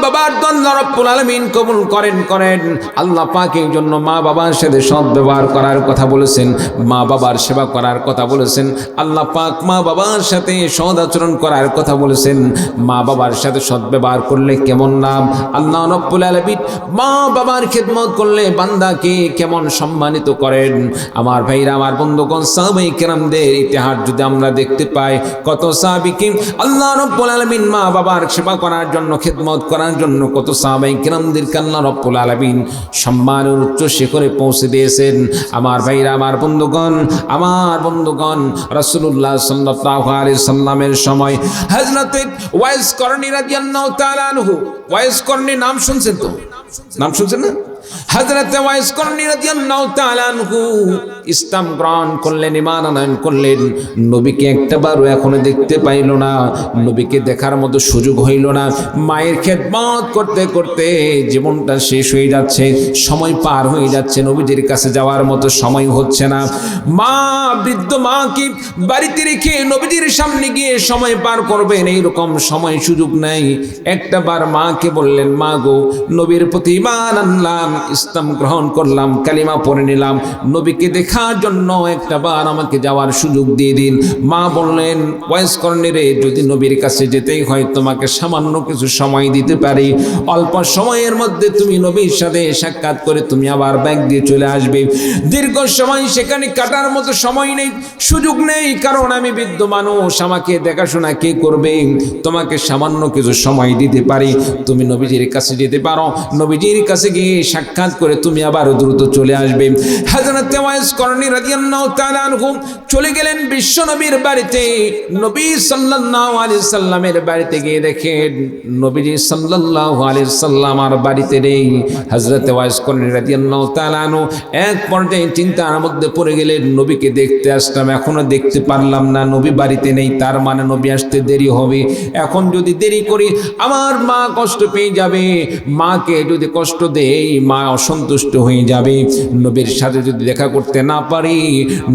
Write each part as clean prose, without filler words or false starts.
বাবার দোয়া আল্লাহ রাব্বুল আলামিন কবুল করেন। আল্লাহ পাক এই জন্য মা বাবার সাথে সদ্ব্যবহার করার কথা বলেছেন, মা বাবার সেবা করার কথা বলেছেন। আল্লাহ পাক মা বাবার সাথে সদ আচরণ করার কথা বলেছেন। মা বাবার সাথে সদ্ব্যবহার করলে কেমন নাম, আল্লাহ রাব্বুল আলামিন মা বাবার খেদমত করলে বান্দাকে কেমন সম্মানিত করেন। আমার ভাইরা, আমার বন্ধুগণ, সাহাবায়ে কেরামদের ইতিহাস যদি আমরা দেখতে পাই, কত সাহাবীকে আল্লাহ রাব্বুল আলামিন মা বাবার সেবা করার জন্য, খেদমত করার জন্য কত সাহাবায়ে কেরামদেরকে আল্লাহ রাব্বুল আলামিন সম্মানের উচ্চ শিখরে পৌঁছে দিয়েছেন। আমার ভাইরা, আমার বন্ধুগণ, রাসূলুল্লাহ সাল্লাল্লাহু আলাইহি সাল্লামের সময় হযরতে ওয়াইস করনী রাদিয়াল্লাহু তাআলা আনহু, ওয়াইস করনী নাম শুনছেন তো? নাম শুনছেন না? হযরতে ওয়াইস করনী রাদিয়াল্লাহু তাআলা আনহু ইসলাম গ্রহণ করলেন, ঈমান আনয়ন করলেন। নবীকে একটাবারও এখনো দেখতে পাইল না, নবীকে দেখার মতো সুযোগ হইল না। মায়ের খেদমত করতে করতে জীবনটা শেষ হয়ে যাচ্ছে, সময় পার হয়ে যাচ্ছে, নবীজির কাছে যাওয়ার মতো সময় হচ্ছে না। মা, বৃদ্ধ মাকে বাড়িতে রেখে নবীজির সামনে গিয়ে সময় পার করবেন, এইরকম সময় সুযোগ নাই। একটাবার মাকে বললেন, মা গো, নবীর প্রতি ঈমান আনলাম, ইসলাম গ্রহণ করলাম, কালিমা পড়ে নিলাম, নবীকে দেখার জন্য একটাবার আমাকে যাওয়ার সুযোগ দিয়ে দিন। মা বললেন, ওয়াইস করনী রে, যদি নবীর কাছে যেতেই হয় তোমাকে সামান্য কিছু সময় দিতে পারি, অল্প সময়ের মধ্যে তুমি নবীর সাথে সাক্ষাৎ করে তুমি আবার ব্যাগ দিয়ে চলে আসবে। দীর্ঘ সময় সেখানে কাটার মতো সময় নেই, সুযোগ নেই, কারণ আমি বৃদ্ধ মানুষ, আমাকে দেখাশোনা কে করবে? তোমাকে সামান্য কিছু সময় দিতে পারি, তুমি নবীজির কাছে যেতে পারো, নবীজির কাছে গিয়ে সাক্ষাৎ করে তুমি আবার দ্রুত চলে আসবে। হযরত ওয়াইস করনী রাদিয়াল্লাহু তাআলা আনহু চলে গেলেন বিশ্ব নবীর বাড়িতে। নবী সাল্লাল্লাহু আলাইহি সাল্লামের বাড়িতে গিয়ে দেখেন নবীজি সাল্লাল্লাহু আলাইহি সাল্লাম আর বাড়িতে নেই। হযরত ওয়াইস করনী রাদিয়াল্লাহু তাআলা আনহু এক পর্যায়ে চিন্তার মধ্যে পড়ে গেলেন, নবীকে দেখতে আসলাম, এখনো দেখতে পারলাম না, নবী বাড়িতে নেই, তার মানে নবী আসতে দেরি হবে। এখন যদি দেরি করি আমার মা কষ্ট পেয়ে যাবে, মাকে যদি কষ্ট দেই মা অসন্তুষ্ট হয়ে যাবে। নবীর সাথে যদি দেখা করতে না পারি,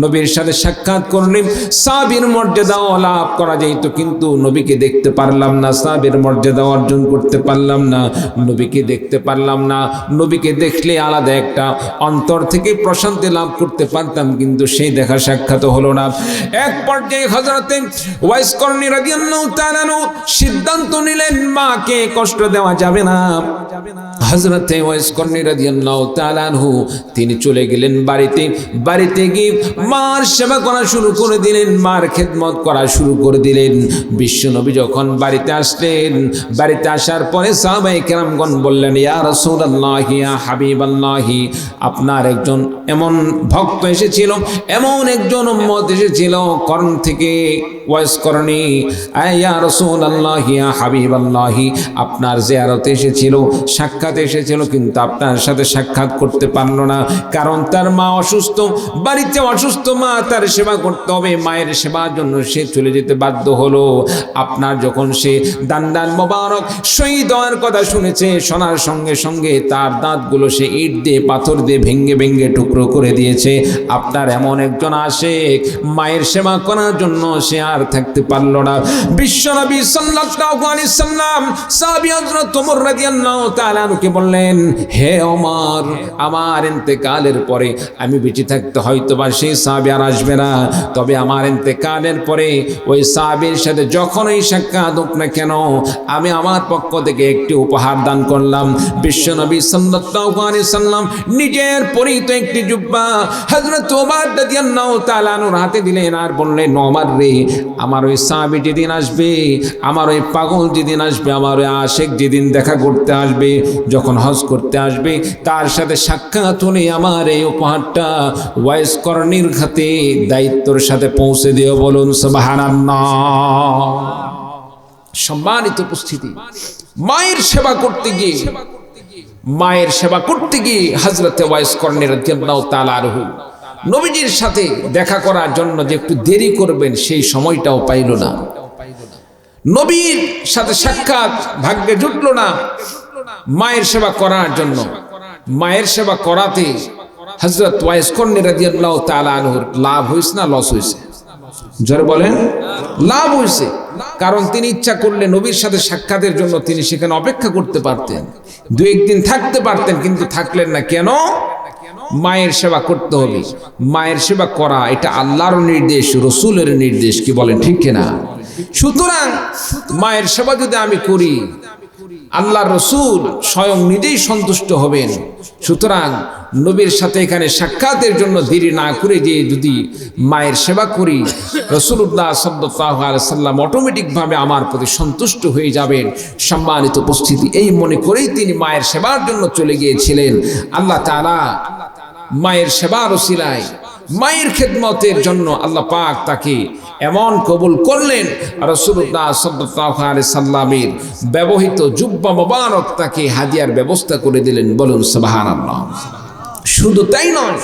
নবীর সাথে সাক্ষাৎ করলে সাহাবীর মর্যাদা লাভ করা যেত, কিন্তু নবীকে দেখতে পারলাম না, সাহাবীর মর্যাদা অর্জন করতে পারলাম না, নবীকে দেখতে পারলাম না। নবীকে দেখলে আলাদা একটা অন্তর থেকে প্রশান্তি লাভ করতে পারতাম, কিন্তু সেই দেখা সাক্ষাৎ হলো না। এক পর্যায়ে হযরতে ওয়াইস করনী রাদিয়াল্লাহু তাআলা সিদ্ধান্ত নিলেন, মাকে কষ্ট দেওয়া যাবে না। হযরতে ওয়াইস করনী রাদিয়াল্লাহু তাআলা আনহু তিনি চলে গেলেন বাড়িতে গিয়ে মার সেবা করা শুরু করে দিলেন, মার খেদমত করা শুরু করে দিলেন। বিশ্বনবী যখন বাড়িতে আসলেন, বাড়িতে আসার পরে সাহাবায়ে কেরামগণ বললেন, ইয়া রাসূলুল্লাহ, ইয়া হাবিবাল্লাহ, আপনার একজন এমন ভক্ত এসেছিল, এমন একজন উম্মত এসেছিল কর্ণ থেকে। ওয়াইস করনী, ইয়া রাসূলুল্লাহ, ইয়া হাবিবাল্লাহ, আপনার জিয়ারতে এসেছিল, সাক্ষাৎ এসেছিল, কিন্তু আপনার সাথে সাক্ষাৎ করতে পারল না, কারণ তার মা অসুস্থ, বাড়িতে অসুস্থ মা, তার সেবা করতে হবে, মায়ের সেবার জন্য সে চলে যেতে বাধ্য হলো। আপনার যখন সে দান মোবারক শহীদ হওয়ার কথা শুনেছে, শোনার সঙ্গে সঙ্গে তার দাঁতগুলো সে ইট দিয়ে পাথর দিয়ে ভেঙ্গে ভেঙ্গে টুকরো করে দিয়েছে। আপনার এমন একজন আশিক, মায়ের সেবা করার জন্য সে আর থাকতে পারল না। বিশ্বনবী সাল্লাল্লাহু আলাইহি সাল্লাম সাহাবী হযরত ওমর রাদিয়াল্লাহু তাআলা আনহুকে বললেন, হে ওমর, আমার ইন্তেকালের পরে আমি বেঁচে থাকতে হয়তোবা সেই সাহাবী আর আসবে না, তবে আমার ইন্তেকালের পরে ওই সাহাবীর সাথে যখনই সাক্ষাৎ হোক না কেন, আমি আমার পক্ষ থেকে একটি উপহার দান করলাম। বিশ্বনবী সাল্লাল্লাহু আলাইহি সাল্লাম নিজের পরিহিত একটি জুব্বা হযরত ওমর রাদিয়াল্লাহু তাআলা আনহুর হাতে দিলেন আর বললেন, ওমর রে, আমার ওই সাহাবী যেদিন আসবে, আমার ওই পাগল যেদিন আসবে, আমার ওই আশিক যেদিন দেখা করতে আসবে, যখন হজ করতে আসবে, তার সাথে সাক্ষাৎ হলে আমার এই উপহারটা ওয়াইস করনীর হাতে দায়িত্বের সাথে পৌঁছে দিও। বলুন সুবহানাল্লাহ। সম্মানিত উপস্থিতি, মায়ের সেবা করতে গিয়ে হযরতে ওয়াইস করনী রাদিয়াল্লাহু তাআলা আনহু নবীজির সাথে দেখা করার জন্য যে একটু দেরি করবেন সেই সময়টাও পাইল না। নবীর সাথে সাক্ষাৎ ভাগ্যে জুটল না। মায়ের সেবা করার জন্য, মায়ের সেবা করাতে হযরত ওয়াইস করনী রাদিয়াল্লাহু তাআলা আনহুর লাভ হইছে না লস হইছে? জোরে বলেন, লাভ হইছে। কারণ তিনি ইচ্ছা করলে নবীর সাথে সাক্ষাতের জন্য তিনি সেখানে অপেক্ষা করতে পারতেন, দু একদিন থাকতে পারতেন, কিন্তু থাকলেন না। কেন? মায়ের সেবা করতে হবে। মায়ের সেবা করা এটা আল্লাহর নির্দেশ, রসুলের নির্দেশ, কি বলেন ঠিক কিনা? সুতরাং মায়ের সেবা যদি আমি করি, আল্লাহ রসুল স্বয়ং নিজেই সন্তুষ্ট হবেন। সুতরাং নবীর সাথে এখানে সাক্ষাতের জন্য দেরি না করে যে যদি মায়ের সেবা করি, রাসূলুল্লাহ সাল্লাল্লাহু আলাইহি সাল্লাম অটোমেটিকভাবে আমার প্রতি সন্তুষ্ট হয়ে যাবেন। সম্মানিত উপস্থিতি, এই মনে করেই তিনি মায়ের সেবার জন্য চলে গিয়েছিলেন। আল্লাহ তাআলা মায়ের সেবার ওসিলায়, মায়ের খেদমতের জন্য আল্লাহ পাক তাকে এমন কবুল করলেন, রাসূলুল্লাহ সাল্লাল্লাহু আলাইহি সাল্লামের ব্যবহৃত জুব্বা মোবারক তাকে হাদিয়ার ব্যবস্থা করে দিলেন। বলুন সুবহানাল্লাহ। শুধু তাই নয়,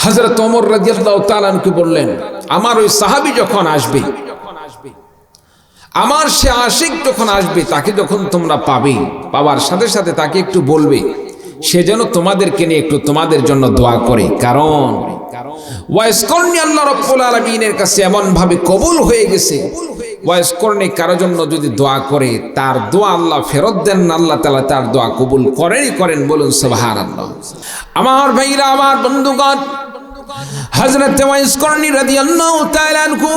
হযরত ওমর রাদিয়াল্লাহু তাআলা আনহু বললেন, আমার ওই সাহাবী যখন আসবে, আমার সে আশিক যখন আসবে, তাকে যখন তোমরা পাবে, পাওয়ার সাথে সাথে তাকে একটু বলবে সে যেন তোমাদেরকে নিয়ে একটু তোমাদের জন্য দোয়া করে। কারণ ওয়াইস করনি আল্লাহ রাব্বুল আলামিনের কাছে এমন ভাবে কবুল হয়ে গেছে, ওয়াইস করনি কারো জন্য যদি দোয়া করে তার দোয়া আল্লাহ ফেরত দেন না, আল্লাহ তাআলা তার দোয়া কবুল করেনই করেন। বলুন সুবহানাল্লাহ। আমার ভাইরা, আমার বন্ধুগণ, হযরত ওয়াইস করনি রাদিয়াল্লাহু তাআলা আনহু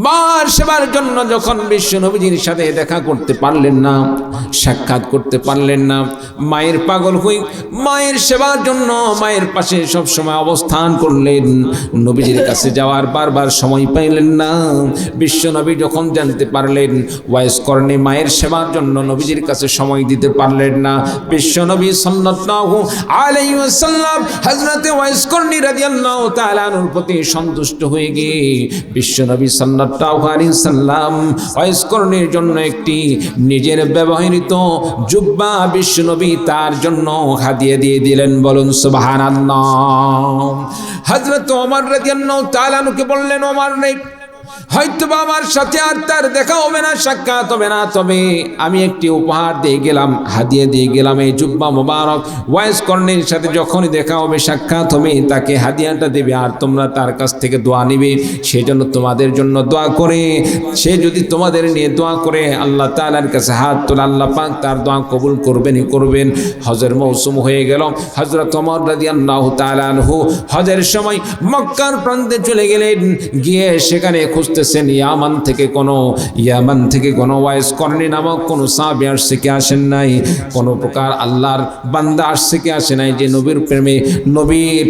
মার সেবার জন্য যখন বিশ্ব নবীজির সাথে দেখা করতে পারলেন না, সাক্ষাৎ করতে পারলেন না, মায়ের পাগল হই মায়ের সেবার জন্য মায়ের পাশে সব সময় অবস্থান করলেন। নবীজির কাছে যাওয়ার বারবার সময় পাইলেন না। বিশ্ব নবী যখন জানতে পারলেন ওয়াইস করনি মায়ের সেবার জন্য নবীজির কাছে সময় দিতে পারলেন না, বিশ্ব নবী সাল্লাল্লাহু আলাইহি ওয়াসাল্লাম হযরত ওয়াইস করনি রাদিয়াল্লাহু তাআলা আনহুর প্রতি সন্তুষ্ট হয়ে গিয়ে বিশ্ব নবী সাল্লাল্লাহু আলাইহি সাল্লাম ওয়াইস করনির জন্য একটি নিজের ব্যবহৃত জুব্বা বিশ্ব নবী তার জন্য হাদিয়া দিয়ে দিলেন। বলুন সুবহানাল্লাহ। হযরত ওমর রাদিয়াল্লাহু তাআলা আনহুকে বললেন, ওমর নেই, হয়তো আমার সাথে আর তার দেখা হবে না, সাক্ষাৎ হবে না, তবে আমি একটি উপহার দিয়ে গেলাম, হাদিয়া দিয়ে গেলাম এই জুব্বা মোবারক। ওয়াইস করনির সাথে যখনই দেখা হবে, সাক্ষাৎ হবে, তাকে হাদিয়াটা দেবে আর তোমরা তার কাছ থেকে দোয়া নিবে। সেই জন্য তোমাদের জন্য দোয়া করে, সে যদি তোমাদের নিয়ে দোয়া করে আল্লাহ তাআলার কাছে হাত তোলে, আল্লাহ পাক তার দোয়া কবুল করবেনই করবেন। হজের মৌসুম হয়ে গেল। হযরত ওমর রাদিয়াল্লাহু তাআলা আনহু হজের সময় মক্কার প্রান্তে চলে গেলেন। গিয়ে সেখানে খুঁজতেছেন ইয়ামান থেকে কোনো ওয়াইস করনি নামক কোনো সাহাবী আসছে কি আসেন নাই, কোনো প্রকার আল্লাহর বান্দা আসছে কি আসে নাই, যে নবীর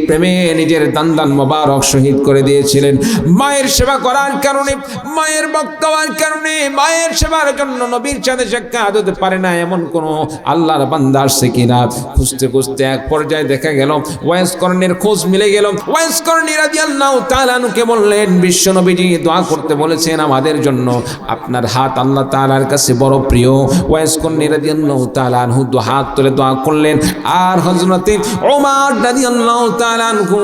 প্রেমে নিজের দান মোবারক শহীদ করে দিয়েছিলেন। মায়ের সেবা করার কারণে, মায়ের বক্তব্যের কারণে, মায়ের সেবার জন্য নবীর সাথে সাক্ষাৎ হতে পারে না এমন কোনো আল্লাহর বান্দা আসছে কিনা খুঁজতে খুঁজতে এক পর্যায়ে দেখা গেল ওয়াইস করনির খোঁজ মিলে গেল। ওয়াইস করনি রাদিয়াল্লাহু তাআলা আনহুকে বললেন, বিশ্ব নবীজি দোয়া করতে বলেছেন আমাদের জন্য, আপনার হাত আল্লাহ তাআলার কাছে বড় প্রিয়। ওয়াইস করনি রাদিয়াল্লাহু তাআলা আনহু হাত তুলে দোয়া করলেন। আর হযরতে ওমর রাদিয়াল্লাহু তাআলা আনহু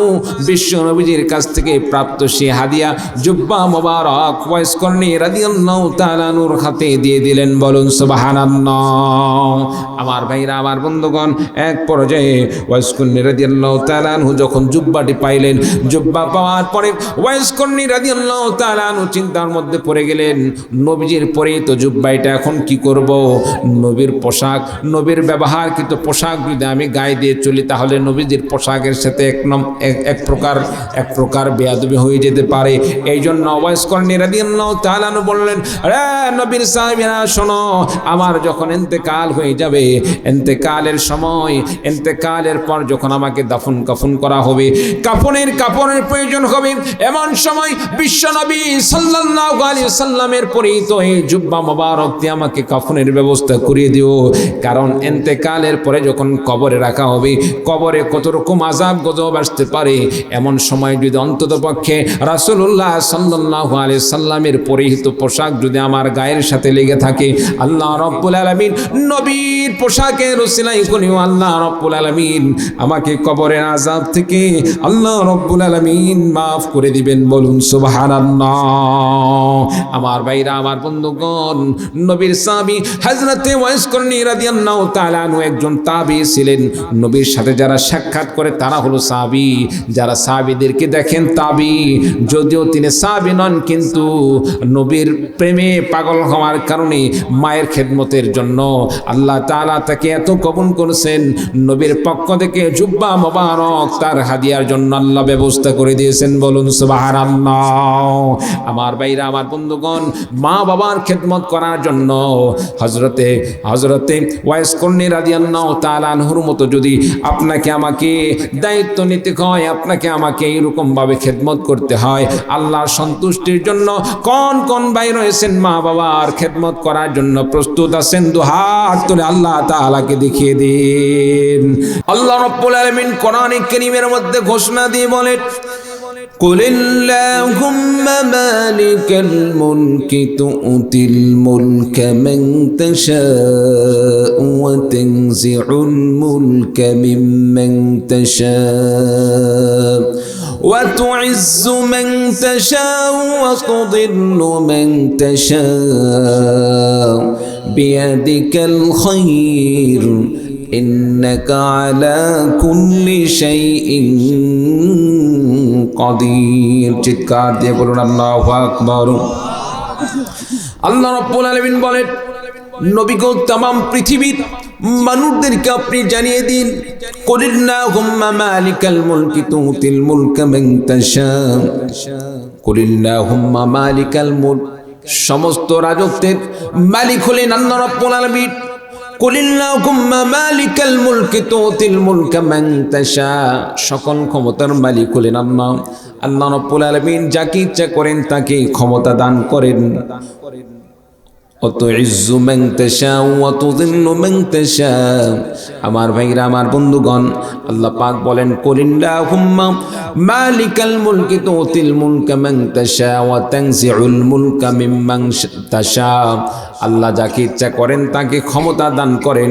বিশ্ব নবীজির কাছ থেকে প্রাপ্ত সে হাদিয়া জুব্বা মোবারক ওয়াইস করনি রাদিয়াল্লাহু তাআলা আনহুর হাতে দিয়ে দিলেন। বলুন সুবহানাল্লাহ। আমার ভাইরা, আমার বন্ধুগণ, এক পর্যায়ে ওয়াইস করনি রাদিয়াল্লাহু তাআলা আনহু যখন জুব্বাটি পাইলেন, জুব্বা পাওয়ার পরে ওয়াইস করনি রাদিয়াল্লাহু তাআলা আনহু চিন্তার মধ্যে পড়ে গেলেন, নবীজির পরে তো জুব্বাইটা এখন কি করব? নবীর পোশাক, নবীর ব্যবহারকৃত পোশাক যদি আমি গায়ে দিয়ে চলি তাহলে নবীজির পোশাকের সাথে এক প্রকার বেয়াদবি হয়ে যেতে পারে। এই জন্য ওয়াইস করনি রাদিয়াল্লাহু তাআলা আনহু বললেন, রে নবীর সাহাবীরা শোনো, আমার যখন ইন্তেকাল হয়ে যাবে, ইন্তেকালের সময়, ইন্তেকালের পর যখন আমাকে দাফন কাফন করা হবে, কাপড়ের প্রয়োজন হবে, এমন সময় বিশ্ব নবী সাল্লাল্লাহু আলাইহি সাল্লামের পরিহিত এই জুব্বা মোবারক দিয়ে আমাকে কাফনের ব্যবস্থা করিয়ে দিও। কারণ ইন্তেকালের পরে যখন কবরে রাখা হবে, কবরে কত রকম আযাব গজব আসতে পারে, এমন সময় যদি অন্ততপক্ষে রাসূলুল্লাহ সাল্লাল্লাহু আলাইহি সাল্লামের পরিহিত পোশাক যদি আমার গায়ের সাথে লেগে থাকে, আল্লাহ রাব্বুল আলামিন নবীর পোশাকের ওসিলায় করিও আল্লাহ রাব্বুল আলামিন আমাকে কবরের আযাব থেকে আল্লাহ রাব্বুল আলামিন মাফ করে দিবেন। বলুন সুবহানাল্লাহ। আমার ভাইরা, আমার বন্ধুগণ, নবীর সাহাবী হযরতে ওয়াইস করনী রাদিয়াল্লাহু তাআলা আনহু একজন তাবী ছিলেন। নবীর সাথে যারা সাক্ষাৎ করে তারা হলো সাহাবী, যারা সাহাবীদেরকে দেখেন তাবী। যদিও তিনি সাহাবী নন, কিন্তু নবীর প্রেমে পাগল হওয়ার কারণে মায়ের খেদমতের জন্য আল্লাহ তাআলা তাকে এত কবুল করেছেন। নবীর পক্ষ থেকে জুব্বা মোবারক তার হাদিয়ার জন্য আল্লাহ ব্যবস্থা করে দিয়েছেন। বলুন সুবহানাল্লাহ। আমার ভাইরা, আমার বন্ধুগণ, মা বাবার খেদমত করার জন্য হযরতে ওয়াইস করনী রাদিয়াল্লাহু তাআলা আনহুর মতো যদি আপনাকে আমাকে দায়িত্ব নিতে হয়, আপনাকে আমাকে এইরকম ভাবে খেদমত করতে হয়, আল্লাহর সন্তুষ্টির জন্য কোন কোন ভাই রয়েছেন মা বাবার খেদমত করার জন্য প্রস্তুত আছেন? দুহাত তুলে আল্লাহ তাআলাকে দেখিয়ে দিন। আল্লাহ রাব্বুল আলামিন কোরআনে কারীমের মধ্যে ঘোষণা দিয়ে বলেন, قل اللهم مالك الملك تؤتي الملك من تشاء وتنزع الملك ممن تشاء وتعز من تشاء وتضل من تشاء بيدك الخير إنك على كل شيء قدير। চিৎকার দিয়ে বলুন আল্লাহু আকবার। আল্লাহ রাব্বুল আলামিন বলেন, নবী গো, तमाम পৃথিবীর মানুষদেরকে আপনি জানিয়ে দিন, কুলিল্লাহুম্মা মালিকাল মুলকি তুতিল মুলকা মান তাশা। কুলিল্লাহুম্মা মালিকাল মুলক, সমস্ত রাজত্বের মালিক হলেন আল্লাহ রাব্বুল আলামিন। কুলিল্লাহুম্মা মালিকাল মুলকি তুতিল মুলকা মান তাশা, সকল ক্ষমতার মালিক হলেন আল্লাহ। আল্লাহ রাব্বুল আলামিন যাকে ইচ্ছা করেন তাকে ক্ষমতা দান করেন। অতুইজ্জু মান তাশা ওয়া তুযিল্লু মান তাশা। আমার ভাইরা, আমার বন্ধুগণ, আল্লাহ পাক বলেন, কুলিল্লাহুম্মা মালিকাল মুলকি তুতিল মুলকা মান তাশা ওয়া তানজিউল মুলকা মিম্মান তাশা। আল্লাহ যাকে ইচ্ছা করেন তাকে ক্ষমতা দান করেন।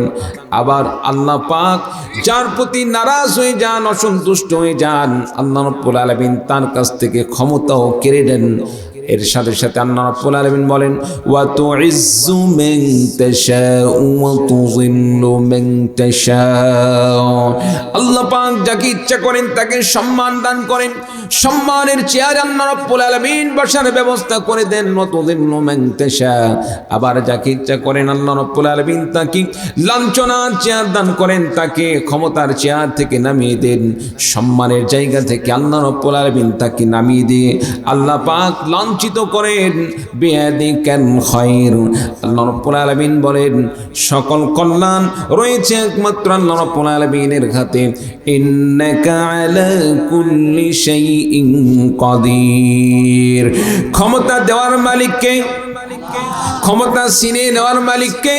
আবার আল্লাহ পাক যার প্রতি নারাজ হয়ে যান, অসন্তুষ্ট হয়ে যান, আল্লাহ রাব্বুল আলামিন তার কাছ থেকে ক্ষমতাও কেড়ে নেন। এর সাথে সাথে আল্লাহ রাব্বুল আলামিন বলেন, ওয়া তুইজ্জু মান তাশা ওয়া তুযিল্লু মান তাশা। আল্লাহ পাক যাকে ইচ্ছা করেন তাকে সম্মান দান করেন, সম্মানের চেয়ারে আল্লাহ রাব্বুল আলামিন বসার ব্যবস্থা করে দেন। ওয়া তুযিল্লু মান তাশা। আবার যাকে ইচ্ছা করেন আল্লাহ রাব্বুল আলামিন তাকে লাঞ্ছনার চেয়ার দান করেন, তাকে ক্ষমতার চেয়ার থেকে নামিয়ে দেন, সম্মানের জায়গা থেকে আল্লাহ রাব্বুল আলামিন তাকে নামিয়ে দিয়ে আল্লাহ পাক লাঞ্ছিত করেন। বিয়াদিকাল খায়র। আল্লাহ রাব্বুল আলামিন বলেন, সকল কল্যাণ রয়েছে একমাত্র আল্লাহ রাব্বুল আলামিনের হাতে। ইন্নাকা আলা কুল্লি শাইইন কাদির। ক্ষমতা দেওয়ার মালিককে, ক্ষমতা ছিনিয়ে নেওয়ার মালিককে,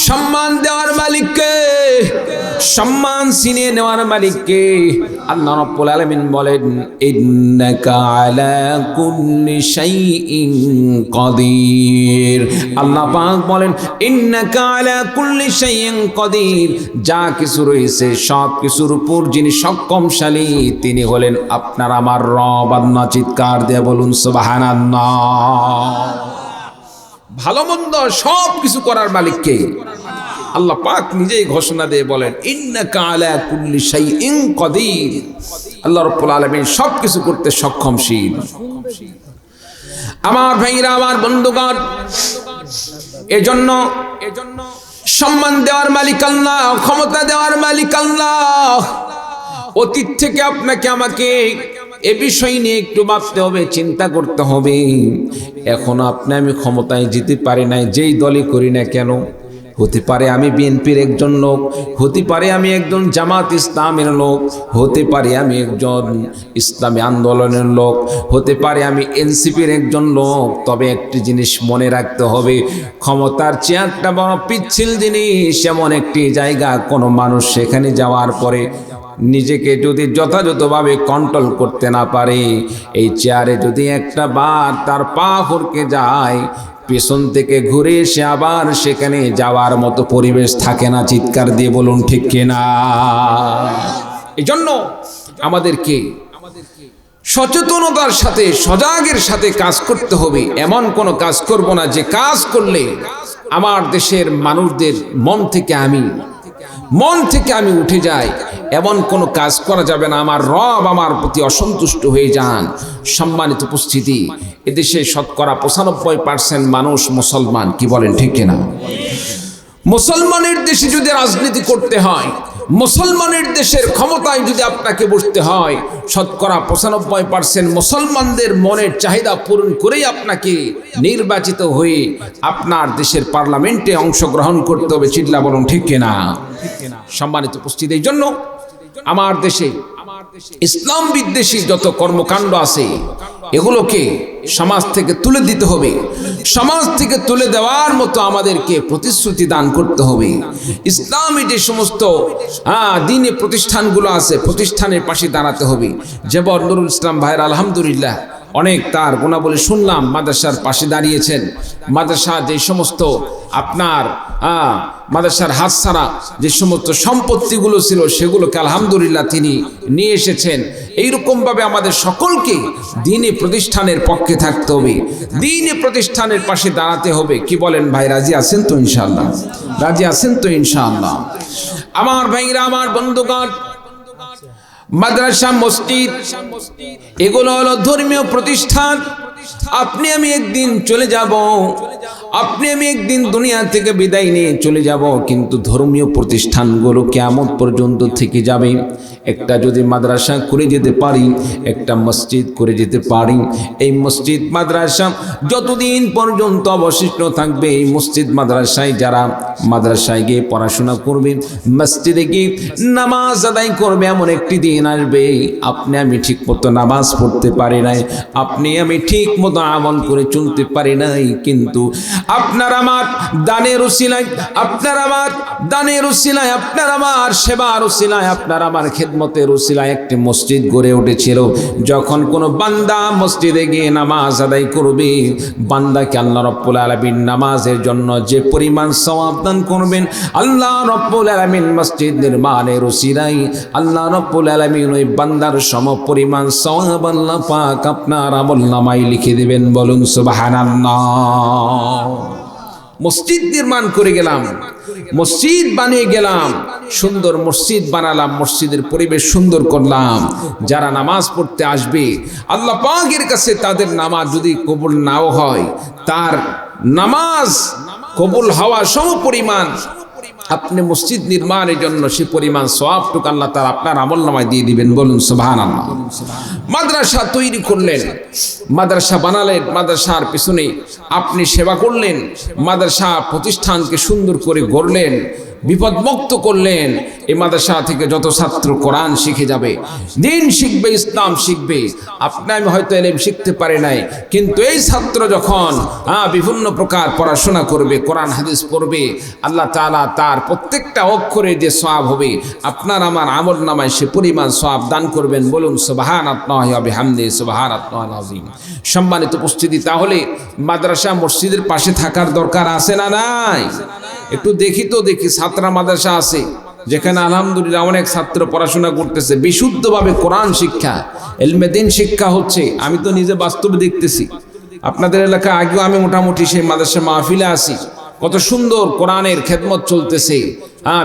সম্মান দেওয়ার মালিককে, সম্মান ছিনিয়ে নেওয়ার মালিককে আল্লাহ রাব্বুল আলামিন বলেন, ইন্নাকা আলা কুল্লি শাইইন কাদির। আল্লাহ পাক বলেন, ইন্নাকা আলা কুল্লি শাইইন কাদির। যা কিছু রয়েছে সব কিছুর উপর যিনি সক্ষমশালী তিনি হলেন আপনার আমার রব। আল্লাহ চিৎকার দিয়ে বলুন সুবহানাল্লাহ। ভালো মন্দ সব কিছু করার মালিককে আল্লাহ পাক নিজেই ঘোষণা দিয়ে বলেন, ইন্নাকা আলা কুল্লি শাইইন কাদির। আল্লাহ রাব্বুল আলামিন সব কিছু করতে সক্ষমশীল। আমার ভাইরা, আমার বন্ধুগণ, এজন্য সম্মান দেওয়ার মালিক আল্লাহ, ক্ষমতা দেওয়ার মালিক আল্লাহ। অতীত থেকে আপনাকে আমাকে এ বিষয় নিয়ে একটু ভাবতে হবে, চিন্তা করতে হবে। এখনো আপনি আমি ক্ষমতায় যেতে পারি নাই, যেই দলই করি না কেন। হতে পারে আমি বিএনপির একজন লোক, হতে পারে আমি একজন জামাত ইসলামের লোক, হতে পারে আমি একজন ইসলামী আন্দোলনের লোক, হতে পারে আমি এনসিপির একজন লোক। তবে একটি জিনিস মনে রাখতে হবে, ক্ষমতার চেয়ারটা বড় পিচ্ছিল জিনিস, এমন একটি জায়গা কোনো মানুষ সেখানে যাওয়ার পরে নিজেকে যদি যথাযথভাবে কন্ট্রোল করতে না পারে, এই চেয়ারে যদি একটা বার তার পা ফরকে যায়, পেছন থেকে ঘুরে এসে আবার সেখানে যাওয়ার মতো পরিবেশ থাকে না। চিৎকার দিয়ে বলুন ঠিক কিনা? এই জন্য আমাদেরকে সচেতনতার সাথে সজাগের সাথে কাজ করতে হবে। এমন কোনো কাজ করব না যে কাজ করলে আমার দেশের মানুষদের মন থেকে আমি উঠে যাই। এমন কোনো কাজ করা যাবে না আমার রব আমার প্রতি অসন্তুষ্ট হয়ে যান। সম্মানিত উপস্থিতি, এদেশে শতকরা 95% মানুষ মুসলমান, কি বলেন ঠিক কিনা? মুসলমানের দেশে যদি রাজনীতি করতে হয়, মুসলমানের দেশের ক্ষমতায় যদি আপনাকে বসতে হয়, শতকরা 95% মুসলমানদের মনের চাহিদা পূরণ করেই আপনাকে নির্বাচিত হয়ে আপনার দেশের পার্লামেন্টে অংশগ্রহণ করতে হবে। চিল্লা বলুন ঠিক কিনা? সম্মানিত উপস্থিতি, এই জন্য আমার দেশে ইসলাম বিদ্বেষী যত কর্মকাণ্ড আছে এগুলোকে সমাজ থেকে তুলে দিতে হবে। সমাজ থেকে তুলে দেওয়ার মতো আমাদেরকে প্রতিশ্রুতি দান করতে হবে। ইসলামী যে সমস্ত দ্বীনি প্রতিষ্ঠানগুলো আছে, প্রতিষ্ঠানের পাশে দাঁড়াতে হবে। যেমন নুরুল ইসলাম ভাইয়ের আলহামদুলিল্লাহ অনেক তার গুণাবলী শুনলাম, মাদ্রাসার পাশে দাঁড়িয়েছেন। মাদ্রাসা যে সমস্ত আপনার মাদ্রাসার হাত ছাড়া যে সমস্ত সম্পত্তিগুলো ছিল সেগুলোকে আলহামদুলিল্লাহ তিনি নিয়ে এসেছেন। এইরকমভাবে আমাদের সকলকে দ্বীনি প্রতিষ্ঠানের পক্ষে থাকতে হবে, দ্বীনি প্রতিষ্ঠানের পাশে দাঁড়াতে হবে। কি বলেন ভাই, রাজি আছেন তো ইনশাআল্লাহ? রাজি আছেন তো ইনশাআল্লাহ? আমার ভাইরা, আমার বন্ধুগণ, মাদ্রাসা মসজিদ এগুলো হলো ধর্মীয় প্রতিষ্ঠান। আপনি আমি একদিন চলে যাব, আপনি আমি একদিন দুনিয়া থেকে বিদায় নিয়ে চলে যাব, কিন্তু ধর্মীয় প্রতিষ্ঠানগুলো কিয়ামত পর্যন্ত থেকে যাবে। একটা যদি মাদ্রাসা করে যেতে পারি, একটা মসজিদ করে যেতে পারি, এই মসজিদ মাদ্রাসা যতদিন পর্যন্ত অবশিষ্ট থাকবে, এই মসজিদ মাদ্রাসায় যারা মাদ্রাসায় গিয়ে পড়াশোনা করবে, মসজিদে গিয়ে নামাজ আদায় করবে, এমন একটি দিন আসবে আপনি আমি ঠিক মতো নামাজ পড়তে পারি নাই, আপনি আমি ঠিক মতো আমল করে চলতে পারি নাই, কিন্তু আপনার আমার দানের উসিলায়, আপনার আমার দানের উসিলায়, আপনার আমার সেবার উসিলায়, আপনার আমার খেদমতের উসিলায় একটি মসজিদ গড়ে উঠেছিল। যখন কোনো বান্দা মসজিদে গিয়ে নামাজ আদায় করবে, বান্দাকে আল্লাহ রাব্বুল আলামিন নামাজের জন্য যে পরিমাণ সওয়াব দান করবেন, আল্লাহ রাব্বুল আলামিন মসজিদ নির্মাণের উসিলায় আল্লাহ রাব্বুল আলামিন ওই বান্দার সম পরিমাণ সওয়াব আল্লাহ পাক আপনার আমলনামায় লিখে দিবেন। বলুন সুবহানাল্লাহ। মসজিদ নির্মাণ করে গেলাম, মসজিদ বানিয়ে গেলাম, সুন্দর মসজিদ বানালাম, মসজিদের পরিবেশ সুন্দর করলাম। যারা নামাজ পড়তে আসবে আল্লাহ পাকের কাছে তাদের নামাজ যদি কবুল নাও হয়, তার নামাজ কবুল হওয়া সম পরিমাণ আপনি মসজিদ নির্মাণের জন্য সে পরিমাণ সওয়াবটুকু আল্লাহ তাআলা আপনার আমলনামায় দিয়ে দিবেন। বলুন সুবহানাল্লাহ। মাদ্রাসা তৈরি করলেন, মাদ্রাসা বানালেন, মাদ্রাসার পিছনে আপনি সেবা করলেন, মাদ্রাসা প্রতিষ্ঠানকে সুন্দর করে গড়লেন, বিপদমুক্ত করলেন। এই মাদ্রাসা থেকে যত ছাত্র কোরআন শিখে যাবে, দিন শিখবে, ইসলাম শিখবে। আপনি আমি হয়তো ইলম শিখতে পারি নাই, কিন্তু এই ছাত্র যখন বিভিন্ন প্রকার পড়াশোনা করবে, কোরআন হাদিস পড়বে, আল্লাহ তাআলা তার প্রত্যেকটা অক্ষরে যে সওয়াব হবে আপনার আমার আমলনামায় সে পরিমাণ সওয়াব দান করবেন। বলুন সুবহানাল্লাহি ওয়া বিহামদিহি সুবহানাল্লাহিল আযীম। সম্মানিত উপস্থিতি, তাহলে মাদ্রাসা মসজিদের পাশে থাকার দরকার আছে না নাই? একটু দেখি তো, দেখি ছাত্রা মাদ্রাসা আছে যেখানে আলহামদুলিল্লাহ অনেক ছাত্র পড়াশোনা করতেছে, বিশুদ্ধভাবে কোরআন শিক্ষা, ইলমে দ্বীন শিক্ষা হচ্ছে। আমি তো নিজে বাস্তবে দেখতেছি। আপনাদের এলাকা আগেও আমি মোটামুটি সেই মাদ্রাসা মাহফিলে আছি, কত সুন্দর কোরআনের খেদমত চলতেছে।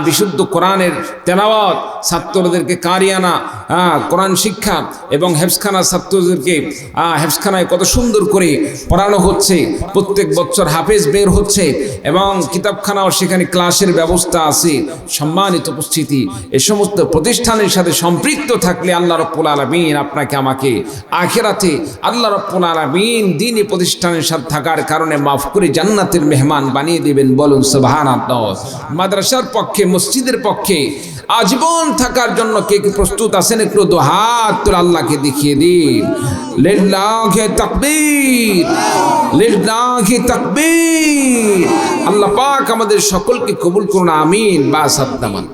বিশুদ্ধ কোরআনের তেলাওয়াত, ছাত্রদেরকে কারিয়ানা কোরআন শিক্ষা এবং হেফজখানা ছাত্রদেরকে হেফজখানায় কত সুন্দর করে পড়ানো হচ্ছে। প্রত্যেক বছর হাফেজ বের হচ্ছে এবং কিতাবখানাও সেখানে ক্লাসের ব্যবস্থা আছে। সম্মানিত উপস্থিতি, এ সমস্ত প্রতিষ্ঠানের সাথে সম্পৃক্ত থাকলে আল্লাহ রাব্বুল আলামিন আপনাকে আমাকে আখিরাতে আল্লাহ রাব্বুল আলামিন দ্বীনি প্রতিষ্ঠানের সাথে থাকার কারণে মাফ করে জান্নাতের মেহমান বানিয়ে দিবেন। বলুন সুবহানাল্লাহ। মাদ্রাসার পক্ষে, মসজিদের পক্ষে আজীবন থাকার জন্য কে কি প্রস্তুত আছেন? একটু দু হাত তুলে আল্লাহকে দেখিয়ে দিন। লিল্লাহি তাকবীর, লিল্লাহি তাকবীর। আল্লাহ পাক আমাদের সকলকে কবুল করুন, আমিন। বাসাত্তামান।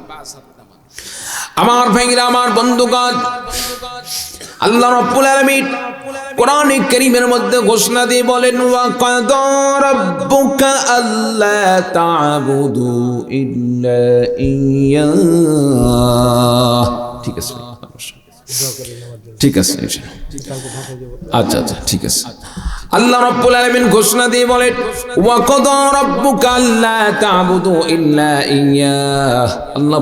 আমার ভাইরা, আমার বন্ধুগণ, আল্লাহ রাব্বুল আলামিন কোরআনে কারীমের মধ্যে ঘোষণা দিয়ে বলেন, ওয়া কাদা রাব্বুকা আল্লা তা'বুদু ইল্লা ইয়্যাহ। ঠিক আছে, ঠিক আছে, আচ্ছা আচ্ছা ঠিক আছে। আল্লাহ রাব্বুল আলামিন ঘোষণা দিয়ে বলেন, ওয়া কাদা রাব্বুকা আল্লা তা'বুদু ইল্লা ইয়্যাহ। আল্লাহ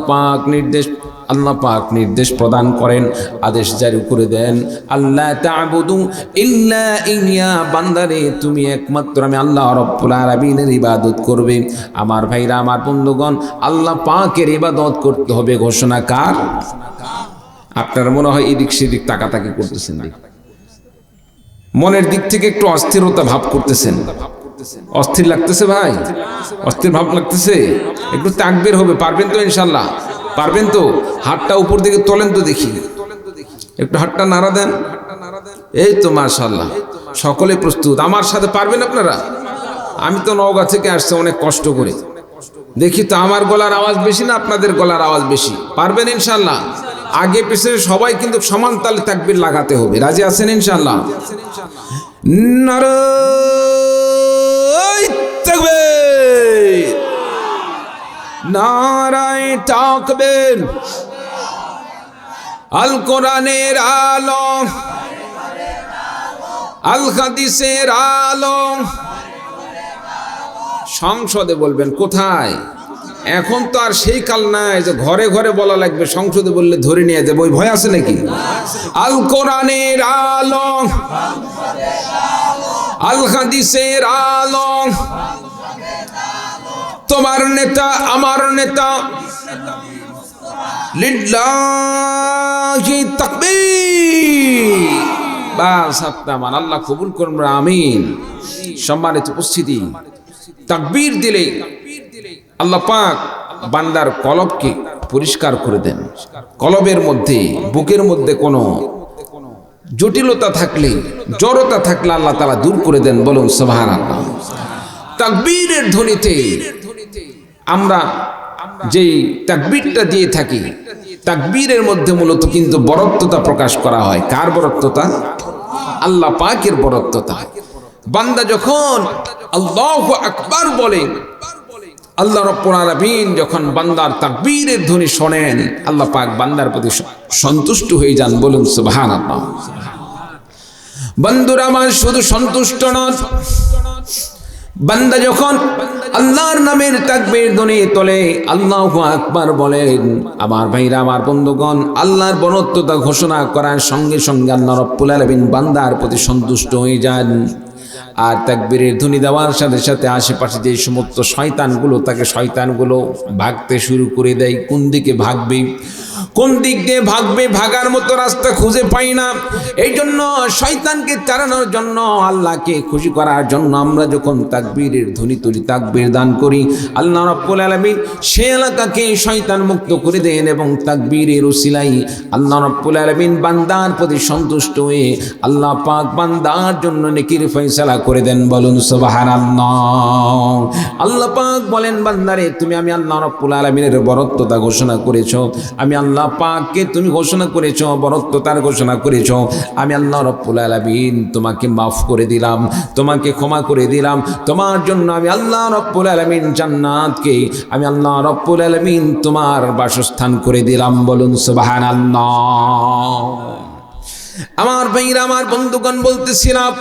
পাক নির্দেশ প্রদান করেন, আদেশ জারি করে দেন, আল্লা তা'বুদু ইল্লা ইয়্যাহ, বান্দারে তুমি একমাত্র আমি আল্লাহ রাব্বুল আলামিনের ইবাদত করবে। আমার ভাইরা, আমার বন্ধুগণ, আল্লাহ পাকের ইবাদত করতে হবে। ঘোষণা কার? আপনারা মনে হয় এদিক সেদিক তাকাতাকি করতেছেন, মনের দিক থেকে একটু অস্থিরতা ভাব করতেছেন। অস্থির লাগতেছে ভাই? অস্থির ভাব লাগতেছে? একটু তাকবীর হবে। পারবেন তো ইনশাল্লাহ? পারবেন তো? হাতটা উপর দিকে তোলেন তো দেখি, একটু হাতটা নাড়া দেন। এই তো মাশাআল্লাহ, সকলে প্রস্তুত। আমার সাথে পারবেন আপনারা? আমি তো নওগাঁ থেকে আসছি অনেক কষ্ট করে। দেখি তো আমার গলার আওয়াজ বেশি না আপনাদের গলার আওয়াজ বেশি? পারবেন ইনশাল্লাহ? আগে পিছনে সবাই কিন্তু সমান তালে তাকবীর লাগাতে হবে। রাজি আছেন ইনশাল্লাহ? নারায়ে তাকবীর, নারায়ে তাকবীর। আল কোরআনের আলো, আল হাদিসের আলো। সংসদে বলবেন, কোথায়? এখন তো আর সেই কাল নাই যে ঘরে ঘরে বলা লাগবে, সংসদে বললে ধরে নিয়ে যাবে, ওই ভয় আছে নাকি? আল কোরআনের আলো, আল হাদিসের আলো। তোমার নেতা আমার নেতা, লিল্লাহি তাকবীর। বাস, আপনার আল্লাহ কবুল করুন, আমিন। সম্মানিত উপস্থিতি, তাকবীর দিলে আল্লাহ পাক বান্দার কলবকে পরিষ্কার করে দেন। কলবের মধ্যে, বুকের মধ্যে কোনো জটিলতা থাকলে, জড়তা থাকলে আল্লাহ তাআলা দূর করে দেন। বলুন সুবহানাল্লাহ। তাকবীরের ধ্বনিতে আমরা যেই তাকবীরটা দিয়ে থাকি, তাকবীরের মধ্যে মূলত কিন্তু বরত্বতা প্রকাশ করা হয়। কার বরত্বতা? আল্লাহ পাকের বরত্বতা। বান্দা যখন আল্লাহু আকবার বলে, আল্লাহ রাব্বুল আলামিন যখন বান্দার তাকবীরের ধ্বনি শোনেন, আল্লাহ পাক বান্দার প্রতি সন্তুষ্ট হয়ে যান। বলুন সুবহানাল্লাহ। বন্ধুরা আমার, শুধু সন্তুষ্ট নন, বান্দা যখন আল্লাহর নামের তাকবীর ধ্বনি তোলে, আল্লাহু আকবার বলেন, আমার ভাইরা, আমার বন্ধুগণ, আল্লাহর বরত্বতা ঘোষণা করার সঙ্গে সঙ্গে আল্লাহ রাব্বুল আলামিন বান্দার প্রতি সন্তুষ্ট হয়ে যান। আর তাকবীরের ধ্বনি দেওয়ার সাথে সাথে আশেপাশে যে সমস্ত শয়তানগুলো তাকে, শয়তানগুলো ভাগতে শুরু করে দেয়। কোন দিকে ভাগবে, কোন দিক দিয়ে ভাগবে, ভাগার মতো রাস্তা খুঁজে পাই না। এই জন্য শয়তানকে তাড়ানোর জন্য, আল্লাহকে খুশি করার জন্য আমরা যখন তাকবীরের ধ্বনি তুলি, তাকবীর দান করি, আল্লাহ রাব্বুল আলামিন সে এলাকাকে শয়তান মুক্ত করে দেন। এবং তাকবীরের উসিলাই আল্লাহ রাব্বুল আলামিন বান্দার প্রতি সন্তুষ্ট হয়ে আল্লাহ পাক বান্দার জন্য নেকির ফয়সালা করে দেন। বলুন সুবহানাল্লাহ। আল্লাহ পাক বলেন, বান্দারে তুমি আমি আল্লাহ রাব্বুল আলামিনের বরত্বতা ঘোষণা করেছো, আমি আল্লাহ পাককে তুমি ঘোষণা করেছো, বরত্বতার ঘোষণা করেছো। আমি আল্লাহ রাব্বুল আলামিন তোমাকে মাফ করে দিলাম, তোমাকে ক্ষমা করে দিলাম। তোমার জন্য আমি আল্লাহ রাব্বুল আলামিন জান্নাতকে, আমি আল্লাহ রাব্বুল আলামিন তোমার বাসস্থান করে দিলাম। বলুন সুবহানাল্লাহ। আমার ভাইরা, আমার বন্ধুগণ, বলতেছিলাম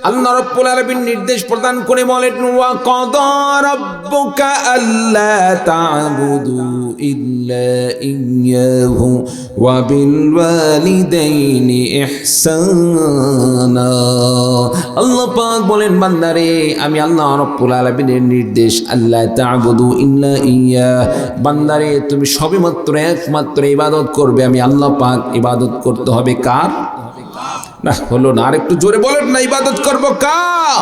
আল্লাহ রাব্বুল আলামিন নির্দেশ প্রদান করে বলেন, ওয়া কাদা রাব্বুকা আল্লা তা'বুদু ইল্লা ইয়্যাহু ওয়া বিল ওয়ালিদাইনি ইহসানা। আল্লাহ পাক বলেন, বান্দারে আমি আল্লাহ রাব্বুল আলামিনের নির্দেশ, আল্লা তা'বুদু ইল্লা ইয়্যাহ, বান্দারে তুমি সবেমাত্র একমাত্র ইবাদত করবে আমি আল্লাহ পাক। ইবাদত করতে হবে কার? না হলো না, আর একটু জোরে বলেন না, ইবাদত করবো কার?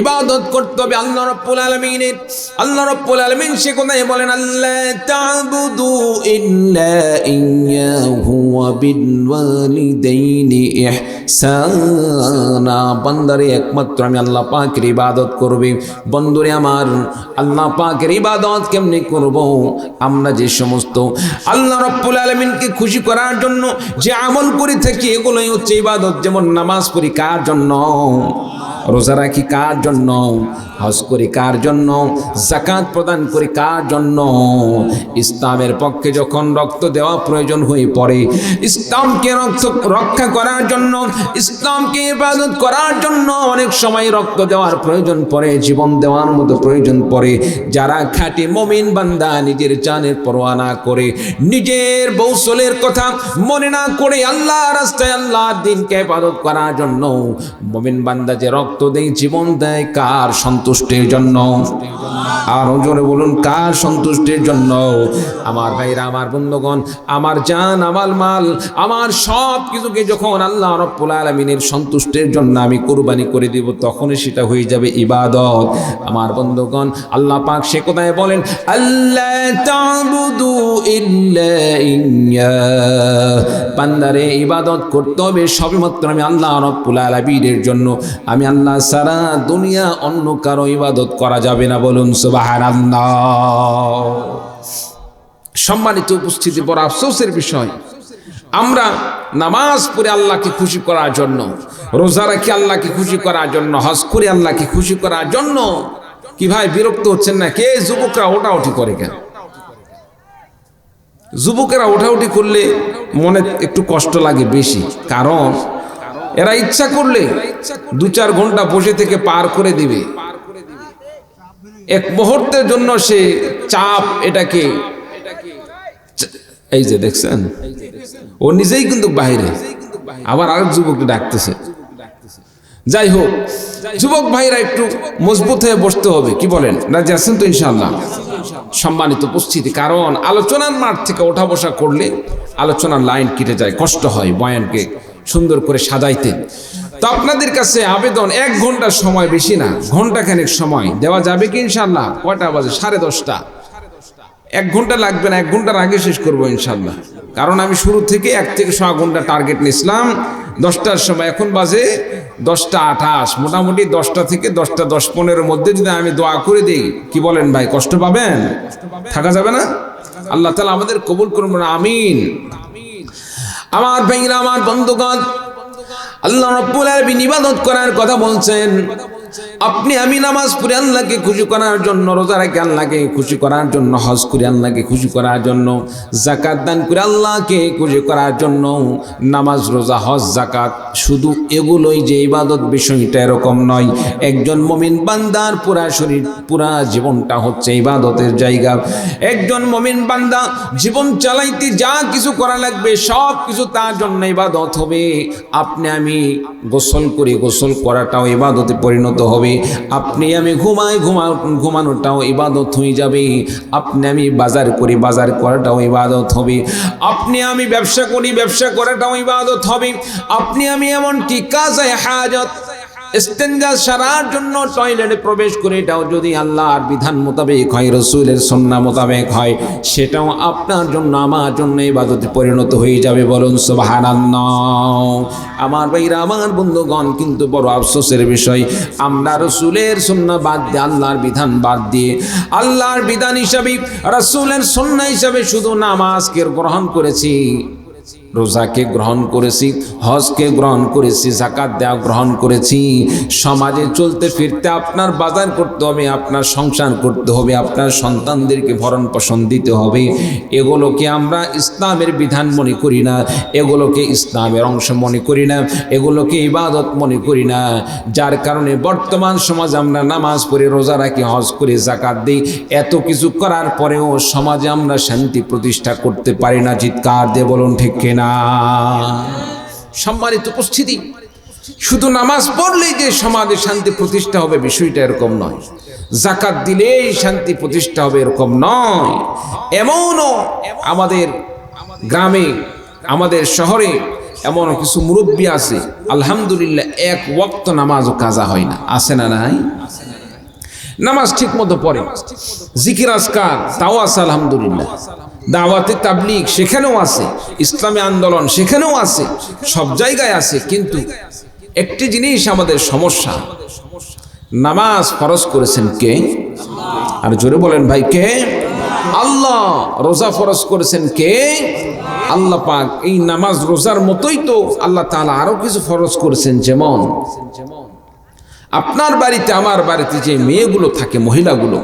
ইবাদত করতে হবে আল্লাহ রাব্বুল আলামিনের। আল্লাহ রাব্বুল আলামিন সে কথাই বলেন, আল্লা তা'বুদু ইল্লা ইয়্যাহু ওয়া বিল ওয়ালিদাইনি ইহসানা। বান্দারে একমাত্র আমি আল্লাহ পাকের ইবাদত করবে। বন্ধুরে আমার, আল্লাহ পাকের ইবাদত কেমনে করব? আমরা যে সমস্ত আল্লাহ রাব্বুল আলামিনকে খুশি করার জন্য যে আমল করে থাকি, এগুলোই হচ্ছে ইবাদত। যেমন নামাজ পড়ি কার জন্য? রোজা রাখি কার জন্য? হজ করি কার জন্য? যাকাত প্রদান করি কার জন্য? ইসলামের পক্ষে যখন রক্ত দেওয়া প্রয়োজন হয়ে পড়ে, ইসলামকে রক্ষা করার জন্য, ইসলামকে ইবাদত করার জন্য অনেক সময় রক্ত দেওয়ার প্রয়োজন পড়ে, জীবন দেওয়ার মতো প্রয়োজন পড়ে। যারা খাঁটি মুমিন বান্দা নিজের জানের পরোয়া না করে, নিজের বৌসলের কথা মনে না করে আল্লাহর রাস্তায় আল্লাহর দ্বীনকে ইবাদত করার জন্য মুমিন বান্দা যে রক্ত দেয়, জীবন দেয়, কার সন্তুষ্টির জন্য? আর জোরে বলুন, কার সন্তুষ্টির জন্য? আমার ভাইরা, আমার বন্ধুগণ, আমার জান, আমার মাল, আমার সব কিছুকে যখন আল্লাহ রাব্বুল আলামিনের সন্তুষ্টির জন্য আমি কুরবানি করে দিব, তখনই সেটা হয়ে যাবে ইবাদত। আমার বন্ধুগণ, আল্লাহ পাক সে কথায় বলেন, আল্লাহ তা'বুদু ইল্লা ইয়্যা, বান্দারে ইবাদত করতে হবে সবেমাত্র আমি আল্লাহ রাব্বুল আলামিনের জন্য। আমি আল্লাহ ছাড়া দুনিয়া অন্য কারো ইবাদত করা যাবে না। বলুন সুবহানাল্লাহ। সম্মানিত উপস্থিতি, বড় আফসোসের বিষয়, আমরা নামাজ পড়ে আল্লাহকে খুশি করার জন্য, রোজা রাখি আল্লাহকে খুশি করার জন্য, হজ করে আল্লাহকে খুশি করার জন্য। কি ভাই বিরক্ত হচ্ছেন না? কে যুবকরা ওঠাউঠি করে কেন? যুবকেরা ওঠাউঠি করলে মনে একটু কষ্ট লাগে বেশি, কারণ এরা ইচ্ছা করলে 2-4 ঘন্টা বসে থেকে পার করে দিবে। এক মুহূর্তের জন্য সে চাপ, এটাকে এই যে দেখছেন, ও নিজেই কিন্তু বাইরে, আবার আরেক যুবককে ডাকতেছে। যাই হোক, যুবক ভাইরা একটু মজবুত হয়ে বসতে হবে। কি বলেন, রাজি আছেন তো ইনশাআল্লাহ? সম্মানিত উপস্থিতি, কারণ আলোচনার মাঠ থেকে ওঠা বসা করলে আলোচনার লাইন কেটে যায়, কষ্ট হয় বয়ানকে সুন্দর করে সাজাইতে। তো আপনাদের কাছে আবেদন, 1 ঘন্টার সময়, বেশি না, ঘন্টাখানেক সময় দেওয়া যাবে কি ইনশাআল্লাহ? কয়টা বাজে? 10:30। 1 ঘন্টা লাগবে না, 1 ঘন্টার আগে শেষ করবো ইনশাআল্লাহ। কারণ আমি শুরু থেকে 1 থেকে 6 ঘন্টা টার্গেট নিয়েছিলাম 10টার সময়। এখন বাজে 10:28। মোটামুটি 10টা থেকে 10:10-15-এর মধ্যে যদি আমি দোয়া করে দিই, কি বলেন ভাই, কষ্ট পাবেন? থাকা যাবে না? আল্লাহ তাআলা আমাদের কবুল করুন, আমিন। আমার ভাইরা, আমার বন্ধুগণ, আল্লাহ রাব্বুল আলামিন ইবাদত করার কথা বলছেন। আপনি আমি নামাজ পড়ে আল্লাহকে খুশি করার জন্য, রোজা রেখে আল্লাহকে খুশি করার জন্য, হজ করে আল্লাহকে খুশি করার জন্য, যাকাত দান করে আল্লাহকে খুশি করার জন্য। নামাজ, রোজা, হজ, যাকাত শুধু এগুলোই যে ইবাদত, বিষয়টা এরকম নয়। একজন মুমিন বান্দার পুরা শরীর, পুরা জীবনটা হচ্ছে ইবাদতের জায়গা। একজন মুমিন বান্দা জীবন চালাইতে যা কিছু করা লাগবে সব কিছু তার জন্য ইবাদত হবে। আপনি আমি গোসল করি, গোসল করাটাও ইবাদতে পরিণত হবে। আপনি আমি ঘুমানোটাও ইবাদত হয়ে যাবে। আপনি আমি বাজার করি, বাজার করাটাও ইবাদত হবে। আপনি আমি ব্যবসা করি, ব্যবসা করাটাও ইবাদত হবে। আপনি আমি এমনকি কাজায়ে হাজত, ইস্তেঞ্জা সারার জন্য টয়লেটে প্রবেশ করে, এটাও যদি আল্লাহর বিধান মোতাবেক হয়, রাসূলের সুন্নাহ মোতাবেক হয়, সেটাও আপনার জন্য, আমার জন্য ইবাদতে পরিণত হয়ে যাবে। বলুন সুবহানাল্লাহ। আমার ভাইরা, আমার বন্ধুগণ, কিন্তু বড় আফসোসের বিষয়, আমরা রাসূলের সুন্নাহ বাদ দিয়ে, আল্লাহর বিধান বাদ দিয়ে, আল্লাহর বিধান হিসাবে, রাসূলের সুন্নাহ হিসাবে শুধু নামাজকে গ্রহণ করেছি, রোজাকে গ্রহণ করেছি, হজকে গ্রহণ করেছি, যাকাত দেওয়া গ্রহণ করেছি। সমাজে চলতে ফিরতে আপনার বাজার করতে হবে, আপনার সংসার করতে হবে, আপনার সন্তানদেরকে ভরণ পোষণ দিতে হবে। এগুলোকে আমরা ইসলামের বিধান মনে করি না, এগুলোকে ইসলামের অংশ মনে করি না, এগুলোকে ইবাদত মনে করি না। যার কারণে বর্তমান সমাজ আমরা নামাজ পড়ে, রোজা রাখি, হজ করে, যাকাত দিই, এত কিছু করার পরেও সমাজে আমরা শান্তি প্রতিষ্ঠা করতে পারি না। চিৎকার দিয়ে বলুন ঠিক কিনা? সম্মানিত উপস্থিতি, শুধু নামাজ পড়লেই যে সমাজে শান্তি প্রতিষ্ঠা হবে বিষয়টা এরকম নয়। যাকাত দিলেই শান্তি প্রতিষ্ঠা হবে এরকম নয়। এমনও আমাদের গ্রামে, আমাদের শহরে এমন কিছু মুরব্বী আছে, আলহামদুলিল্লাহ, 1 ওয়াক্ত নামাজও কাজা হয় না। আছে না নাই? নামাজ ঠিক মতো পড়ে, জিকির আজকার তাও আছে আলহামদুলিল্লাহ, দাওয়াতে তাবলীগ সেখানেও আছে, ইসলামী আন্দোলন সেখানেও আছে, সব জায়গায় আছে। কিন্তু একটি জিনিস আমাদের সমস্যা, নামাজ ফরজ করেছেন কে? আর জোরে বলেন ভাই, কে? আল্লাহ। রোজা ফরজ করেছেন কে? আল্লাহ পাক। এই নামাজ রোজার মতোই তো আল্লাহ তাআলা আরো কিছু ফরজ করেছেন, যেমন আপনার বাড়িতে আমার বাড়িতে যে মেয়েগুলো থাকে, মহিলাগুলো,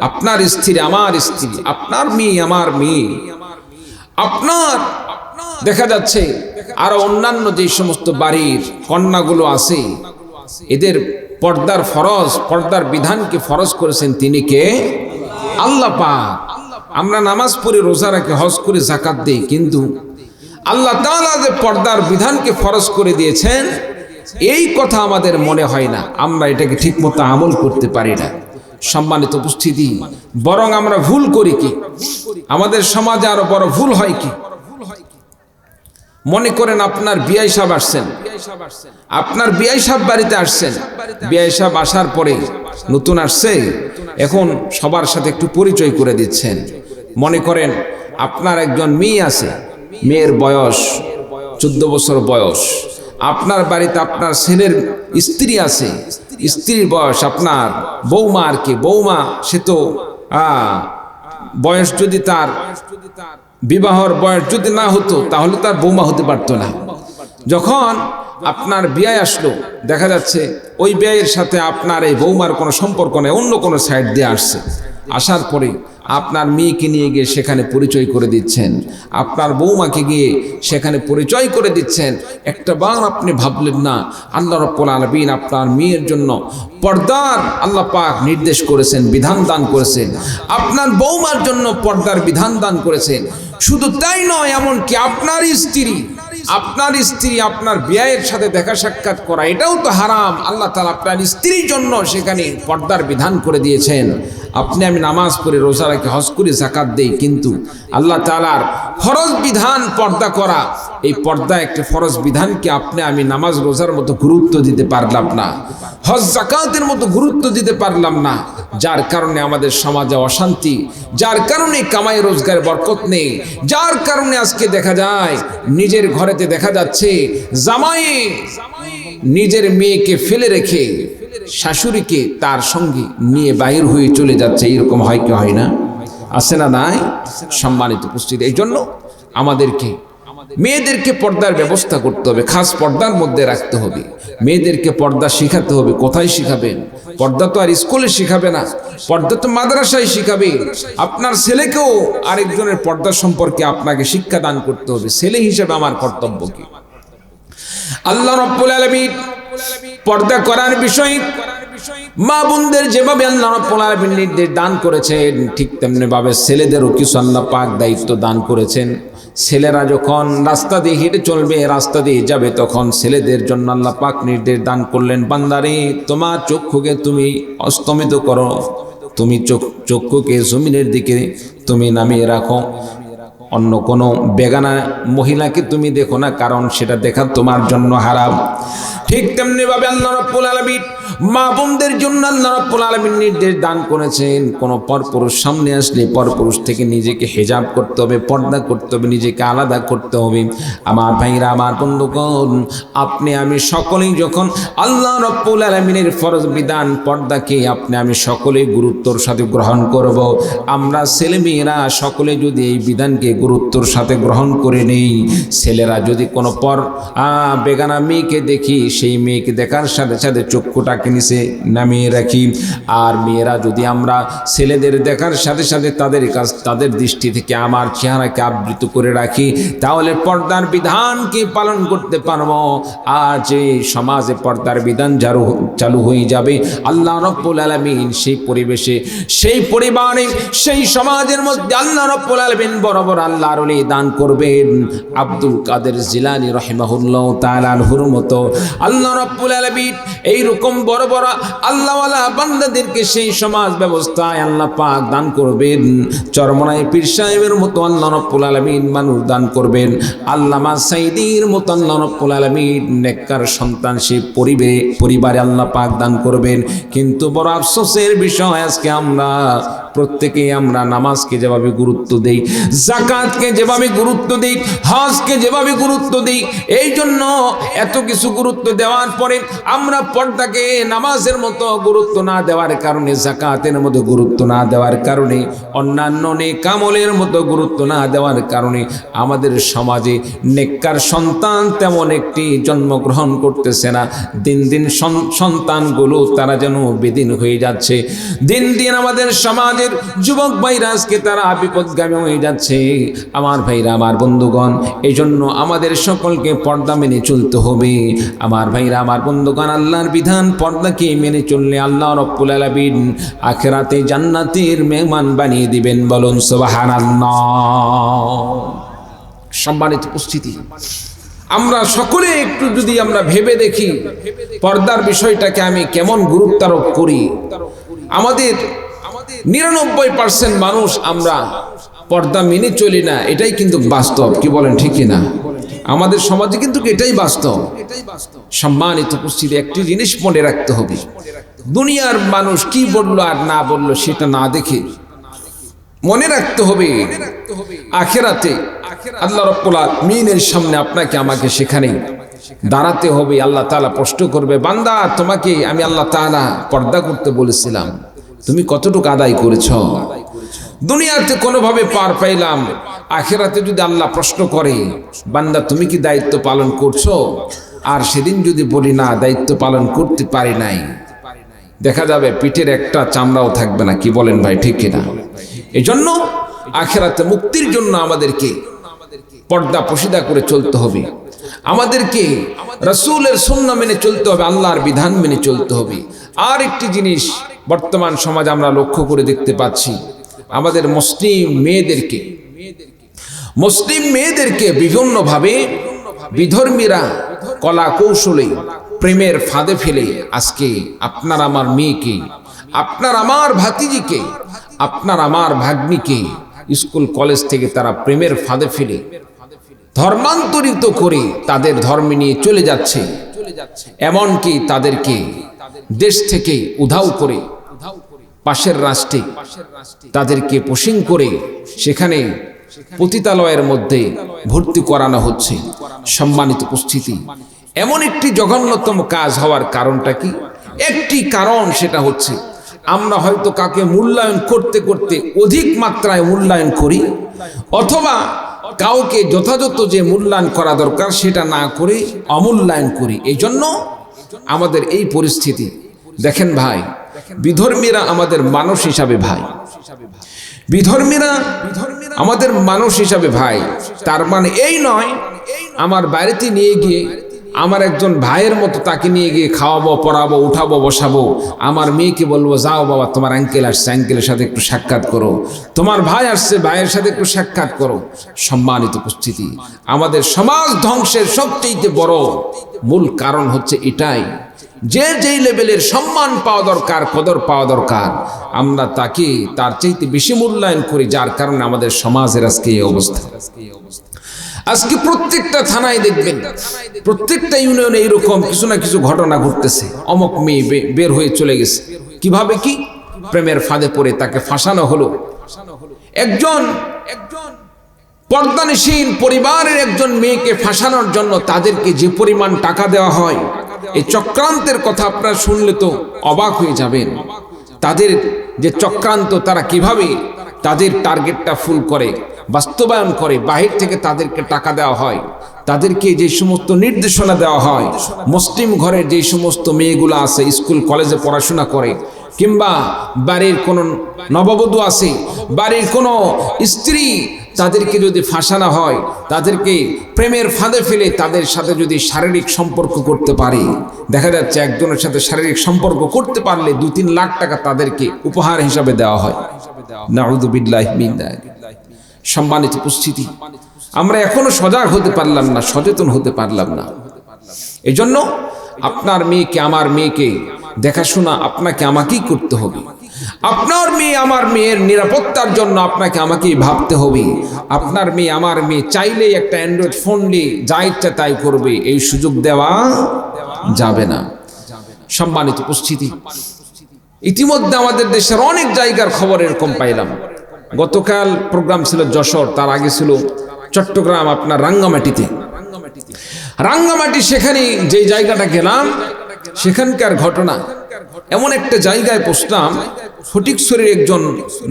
আপনার স্ত্রী আমার স্ত্রী, আপনার মেয়ে আমার মেয়ে, আপনার দেখা যাচ্ছে আরো অন্যান্য যে সমস্ত বাড়ির কন্যাগুলো আছে, এদের পর্দার ফরজ, পর্দার বিধানকে ফরজ করেছেন তিনি কে? আল্লাহ পাক। আমরা নামাজ পড়ি, রোজা রাখি, হজ করে, যাকাত দেই, কিন্তু আল্লাহ তাআলা যে পর্দার বিধানকে ফরজ করে দিয়েছেন এই কথা আমাদের মনে হয় না, আমরা এটাকে ঠিকমতো আমল করতে পারি না। সম্মানিত উপস্থিতি, বরং আমরা ভুল করি কি, আমাদের সমাজে আরো বড় ভুল হয় কি? মনে করেন আপনার বিয়াই সাহেব আসছেন, আপনার বিয়াই সাহেব বাড়িতে আসছেন, বিয়াই সাহেব আসার পরে নতুন আসছে, এখন সবার সাথে একটু পরিচয় করে দিচ্ছেন। মনে করেন আপনার একজন মেয়ে আছে, মেয়ের বয়স 14 বছর বয়স, আপনার বাড়িতে আপনার ছেলের স্ত্রী আছে, স্ত্রীর বয়স আপনার বৌমা, আর কি বৌমা, সে তো বয়স যদি তার বিবাহর বয়স যদি না হতো তাহলে তার বৌমা হতে পারতো না। যখন আপনার বিয়ে আসলো, দেখা যাচ্ছে ওই বিয়ের সাথে আপনার এই বৌমার কোনো সম্পর্ক নেই, অন্য কোনো সাইড দিয়ে আসছে। আসার পরে আপনার মেয়েকে নিয়ে গিয়ে সেখানে পরিচয় করে দিচ্ছেন, আপনার বৌমাকে গিয়ে সেখানে পরিচয় করে দিচ্ছেন। একটা বার আপনি ভাবলেন না আল্লাহ রাব্বুল আলামিন আপনার মেয়ের জন্য পর্দার আল্লাহ পাক নির্দেশ করেছেন, বিধান দান করেছেন, আপনার বৌমার জন্য পর্দার বিধান দান করেছেন। শুধু তাই নয়, এমনকি আপনার স্ত্রী আপনার বিয়ের সাথে দেখা সাক্ষাৎ করা এটাও তো হারাম। আল্লাহ তাআলা আপনার স্ত্রীর জন্য সেখানে পর্দার বিধান করে দিয়েছেন। আপনি আমি নামাজ পড়ে, রোজা রাখি, হজ করে, যাকাত দেই, কিন্তু আল্লাহ তাআলার ফরজ বিধান পর্দা করা, এই পর্দা একটি ফরজ বিধানকে আপনি আমি নামাজ রোজার মতো গুরুত্ব দিতে পারলাম না, হজ যাকাতের মতো গুরুত্ব দিতে পারলাম না, যার কারণে আমাদের সমাজে অশান্তি, যার কারণে কামাই রোজগারে বরকত নেই, যার কারণে আজকে দেখা যায় নিজের ঘরেতে দেখা যাচ্ছে জামাই নিজের মেয়েকে ফেলে রেখে শাশুড়িকে তার সঙ্গে নিয়ে বাইর হয়ে চলে যাচ্ছে। এরকম হয় কি হয় না? আছে না নাই? সম্মানিত উপস্থিতি, এই জন্য আমাদেরকে মেয়েদেরকে পর্দার ব্যবস্থা করতে হবে, খাস পর্দার মধ্যে রাখতে হবে। মেয়েদেরকে পর্দা শিখাতে হবে। কোথায় শিখাবেন? পর্দা তো আর স্কুলে শিখাবে না, পর্দা তো মাদ্রাসায় শিখাবে। আপনার ছেলেকেও আরেকজনের পর্দা সম্পর্কে আপনাকে শিক্ষা দান করতে হবে। ছেলে হিসেবে আমার কর্তব্য কি? আল্লাহ রাব্বুল আলামিন পর্দা করার বিষয়ে মা বোনদের যেভাবে আল্লাহ রাব্বুল আলামিন নির্দেশ দান করেছেন, ঠিক তেমনি ভাবে ছেলেদেরও কিছু আল্লাহ পাক দায়িত্ব দান করেছেন। ছেলেরা যখন রাস্তা দিয়ে হেঁটে চলবে, রাস্তা দিয়ে যাবে, তখন ছেলেদের জন্য আল্লাহ পাক নির্দেশ দান করলেন, বান্দারে তোমার চক্ষুকে তুমি অস্তমিত করো, তুমি চক্ষুকে জমিনের দিকে তুমি নামিয়ে রাখো, অন্য কোনো বেগানা মহিলাকে তুমি দেখো না, কারণ সেটা দেখা তোমার জন্য হারাম। ঠিক তেমনি ভাবে আল্লাহ রাব্বুল আলামিন মা বোনদের জন্য আল্লাহ রাব্বুল আলামিন নির্দেশ দান করেছেন, কোনো পরপুরুষ সামনে আসলে পরপুরুষ থেকে নিজেকে হিজাব করতে হবে, পর্দা করতে হবে, নিজেকে আলাদা করতে হবে। আমার ভাইরা, আমার বন্ধুগণ, আপনি আমি সকলেই যখন আল্লাহ রাব্বুল আলামিনের ফরজ বিধান পর্দাকে আপনি আমি সকলেই গুরুত্বর সাথে গ্রহণ করব। আমরা ছেলে মেয়েরা সকলে যদি এই বিধানকে গুরুত্বর সাথে গ্রহণ করে নেই, ছেলেরা যদি কোনো বেগানা মেয়েকে দেখি, সেই মেয়েকে দেখার সাথে সাথে চক্ষুটাকে নিচে নামিয়ে রাখি। আর মেয়েরা যদি আমরা ছেলেদের দেখার সাথে সাথে তাদের দৃষ্টি থেকে আমার চেহারাকে আবৃত করে রাখি, তাহলে পর্দার বিধানকে পালন করতে পারবো। আর যে সমাজে পর্দার বিধান চালু হয়ে যাবে, আল্লাহ রাব্বুল আলামিন সেই পরিবেশে, সেই পরিবারে, সেই সমাজের মধ্যে আল্লাহ রাব্বুল আলামিন বড় বড় আল্লাহর ওলি দান করবেন। আব্দুল কাদের জিলানী রাহিমাহুল্লাহ তাআলা আনহুর মতো আল্লাহ রাব্বুল আলামিন এইরকম বড় বড় আল্লাহওয়ালা বান্দাদেরকে সেই সমাজ ব্যবস্থায় আল্লাহ পাক দান করবেন। চরমনাই পীর সাহেবের মতো আল্লাহ রাব্বুল আলামিন মানুষ দান করবেন। আল্লামা সাইদির মতো আল্লাহ রাব্বুল আলামিন নেককার সন্তান সেই পরিবারে আল্লাহ পাক দান করবেন। কিন্তু বড় আফসোসের বিষয়, আজকে আমরা প্রত্যেকেই আমরা নামাজকে যেভাবে গুরুত্ব দেই, যাকাতকে যেভাবে গুরুত্ব দেই, হজকে যেভাবে গুরুত্ব দেই, এই জন্য এত কিছু গুরুত্ব দেওয়ার পরে আমরা পর্দাকে নামাজের মতো গুরুত্ব না দেওয়ার কারণে, যাকাতের মতো গুরুত্ব না দেওয়ার কারণে, অন্যান্য নেক আমলের মতো গুরুত্ব না দেওয়ার কারণে আমাদের সমাজে নেককার সন্তান তেমন একটি জন্মগ্রহণ করতেছে না। দিন দিন সন্তানগুলো তারা যেন বেদিন হয়ে যাচ্ছে। দিন দিন আমাদের সমাজের যুবক ভাইরা আজকে তারা বিপদগামী হয়ে যাচ্ছে। আমার ভাইরা, আমার বন্ধুগণ, এই জন্য আমাদের সকলকে পর্দা মেনে চলতে হবে। আমার ভাইরা, আমার বন্ধুগণ, আল্লাহর বিধান পর্দাকে মেনে চললে আল্লাহ রাব্বুল আলামিন আখিরাতে জান্নাতের মেহমান বানিয়ে দিবেন। বলুন সুবহানাল্লাহ। সম্মানিত উপস্থিতি, আমরা সকলে একটু যদি আমরা ভেবে দেখি পর্দার বিষয়টাকে আমি কেমন গুরুত্ব আরোপ করি। আমাদের 99% মানুষ আমরা পর্দা মেনে চলি না, এটাই কিন্তু বাস্তব। কি বলেন, ঠিক না? আমাদের সমাজে কিন্তু এটাই বাস্তব। সম্মানিত উপস্থিতি, একটি জিনিস মনে রাখতে হবে, দুনিয়ার মানুষ কি বললো আর না বললো সেটা না দেখে মনে রাখতে হবে আখিরাতে আল্লাহ রাব্বুল আলামিনের সামনে আপনাকে আমাকে সেখানে দাঁড়াতে হবে। আল্লাহ তাআলা প্রশ্ন করবে, বান্দা তোমাকে আমি আল্লাহ তাআলা পর্দা করতে বলেছিলাম, তুমি কতটুকু আদায় করেছো? দুনিয়াতে কোনোভাবে পার পাইলাম, আখিরাতে যদি আল্লাহ প্রশ্ন করে, বান্দা তুমি কি দায়িত্ব পালন করছো? আর সেদিন যদি বলি না, দায়িত্ব পালন করতে পারি নাই, দেখা যাবে পিঠের একটা চামড়াও থাকবে না। কি বলেন ভাই, ঠিক কিনা? এই জন্য আখিরাতে মুক্তির জন্য আমাদেরকে পর্দা পশিদা করে চলতে হবে। আমাদেরকে রাসূলের সুন্নাহ মেনে চলতে হবে, আল্লাহর বিধান মেনে চলতে হবে। আর একটি জিনিস বর্তমান সমাজ আমরা লক্ষ্য করে দেখতে পাচ্ছি, আমাদের মুসলিম মেয়েদেরকে বিভিন্নভাবে বিধর্মীরা কলা কৌশলে প্রেমের ফাঁদে ফেলে আজকে আপনার আমার মেয়েকে, আপনার আমার ভাতিজিকে, আপনার আমার ভাগ্নিকে স্কুল কলেজ থেকে তারা প্রেমের ফাঁদে ফেলে ধর্মান্তরিত করে তাদের ধর্মে নিয়ে চলে যাচ্ছে। এমনকি তাদেরকে দেশ থেকে উধাও করে পাশের রাষ্ট্রে তাদেরকে পোশিং করে সেখানে পতিতালয়ের মধ্যে ভর্তি করানো হচ্ছে। সম্মানিত উপস্থিতি, এমন একটি জঘন্যতম কাজ হওয়ার কারণটা কি? একটি কারণ, সেটা হচ্ছে আমরা হয়তো কাকে মূল্যায়ন করতে করতে অধিক মাত্রায় মূল্যায়ন করি, অথবা কাউকে যথাযথ যে মূল্যায়ন করা দরকার সেটা না করে অমূল্যায়ন করি। এই জন্য আমাদের এই পরিস্থিতি। দেখেন ভাই, বিধর্মীরা আমাদের মানুষ হিসাবে ভাই, বিধর্মীরা আমাদের মানুষ হিসাবে ভাই। তার মানে এই নয় আমার বাড়িতে নিয়ে গিয়ে আমার একজন ভাইয়ের মতো তাকে নিয়ে গিয়ে খাওয়াবো, পড়াবো, উঠাবো, বসাবো। আমার মেয়েকে বলবো, যাও বাবা, তোমার আঙ্কেল আসছে, আঙ্কেলের সাথে একটু সাক্ষাৎ করো। তোমার ভাই আসছে, ভাইয়ের সাথে একটু সাক্ষাৎ করো। সম্মানিত উপস্থিতি, আমাদের সমাজ ধ্বংসের সবচেয়ে বড় মূল কারণ হচ্ছে এটাই, যে যেই লেভেলের সম্মান পাওয়া দরকার, কদর পাওয়া দরকার, আমরা তাকে তার চাইতে বেশি মূল্যায়ন করি, যার কারণে আমাদের সমাজের আজকে এই অবস্থা। আজকে প্রত্যেকটা থানায় দেখবেন, প্রত্যেকটা ইউনিয়নে এইরকম কিছু না কিছু ঘটনা ঘটতেছে। অমুক মেয়ে বের হয়ে চলে গেছে, কিভাবে? কি প্রেমের ফাঁদে পড়ে তাকে ফাঁসানো হলো। একজন পর্দানশীল পরিবারের একজন মেয়েকে ফাঁসানোর জন্য তাদেরকে যে পরিমাণ টাকা দেওয়া হয়, এই চক্রান্তের কথা আপনারা শুনলে তো অবাক হয়ে যাবেন। তাদের যে চক্রান্ত, তারা কিভাবে তাদের টার্গেটটা ফুল করে, বাস্তবায়ন করে। বাহির থেকে তাদেরকে টাকা দেওয়া হয়, তাদেরকে যে সমস্ত নির্দেশনা দেওয়া হয়, মুসলিম ঘরের যে সমস্ত মেয়েগুলো আছে, স্কুল কলেজে পড়াশোনা করে, কিংবা বাড়ির কোনো নববধূ আছে, বাড়ির কোনো স্ত্রী, তাদেরকে যদি ফাঁসানো হয়, তাদেরকে প্রেমের ফাঁদে ফেলে তাদের সাথে যদি শারীরিক সম্পর্ক করতে পারে, দেখা যাচ্ছে একজনের সাথে শারীরিক সম্পর্ক করতে পারলে 2-3 লাখ টাকা তাদেরকে উপহার হিসাবে দেওয়া হয়। নাউযুবিল্লাহি মিন যালিক। সম্মানিত উপস্থিতি, আমরা এখনো সজাগ হতে পারলাম না, সচেতন হতে পারলাম না। এই জন্য আপনার মেয়েকে, আমার মেয়েকে দেখাশোনা আপনাকে আমাকেই করতে হবে। আপনার মেয়ে, আমার মেয়ের নিরাপত্তার জন্য আপনাকে আমাকেই ভাবতে হবে। আপনার মেয়ে, আমার মেয়ে চাইলেই একটা অ্যান্ড্রয়েড ফোন নিয়ে যা ইচ্ছা তাই করবে, এই সুযোগ দেওয়া যাবে না। সম্মানিত উপস্থিতি, ইতিমধ্যে আমাদের দেশের অনেক জায়গার খবর এরকম পাইলাম। গতকাল প্রোগ্রাম ছিল যশোর, তার আগে ছিল চট্টগ্রাম আপনার রাঙ্গামাটি। সেখানে যে জায়গাটা গেলাম সেখানকার ঘটনা, এমন একটা জায়গায় পৌঁছলাম, ফটিকছড়ির একজন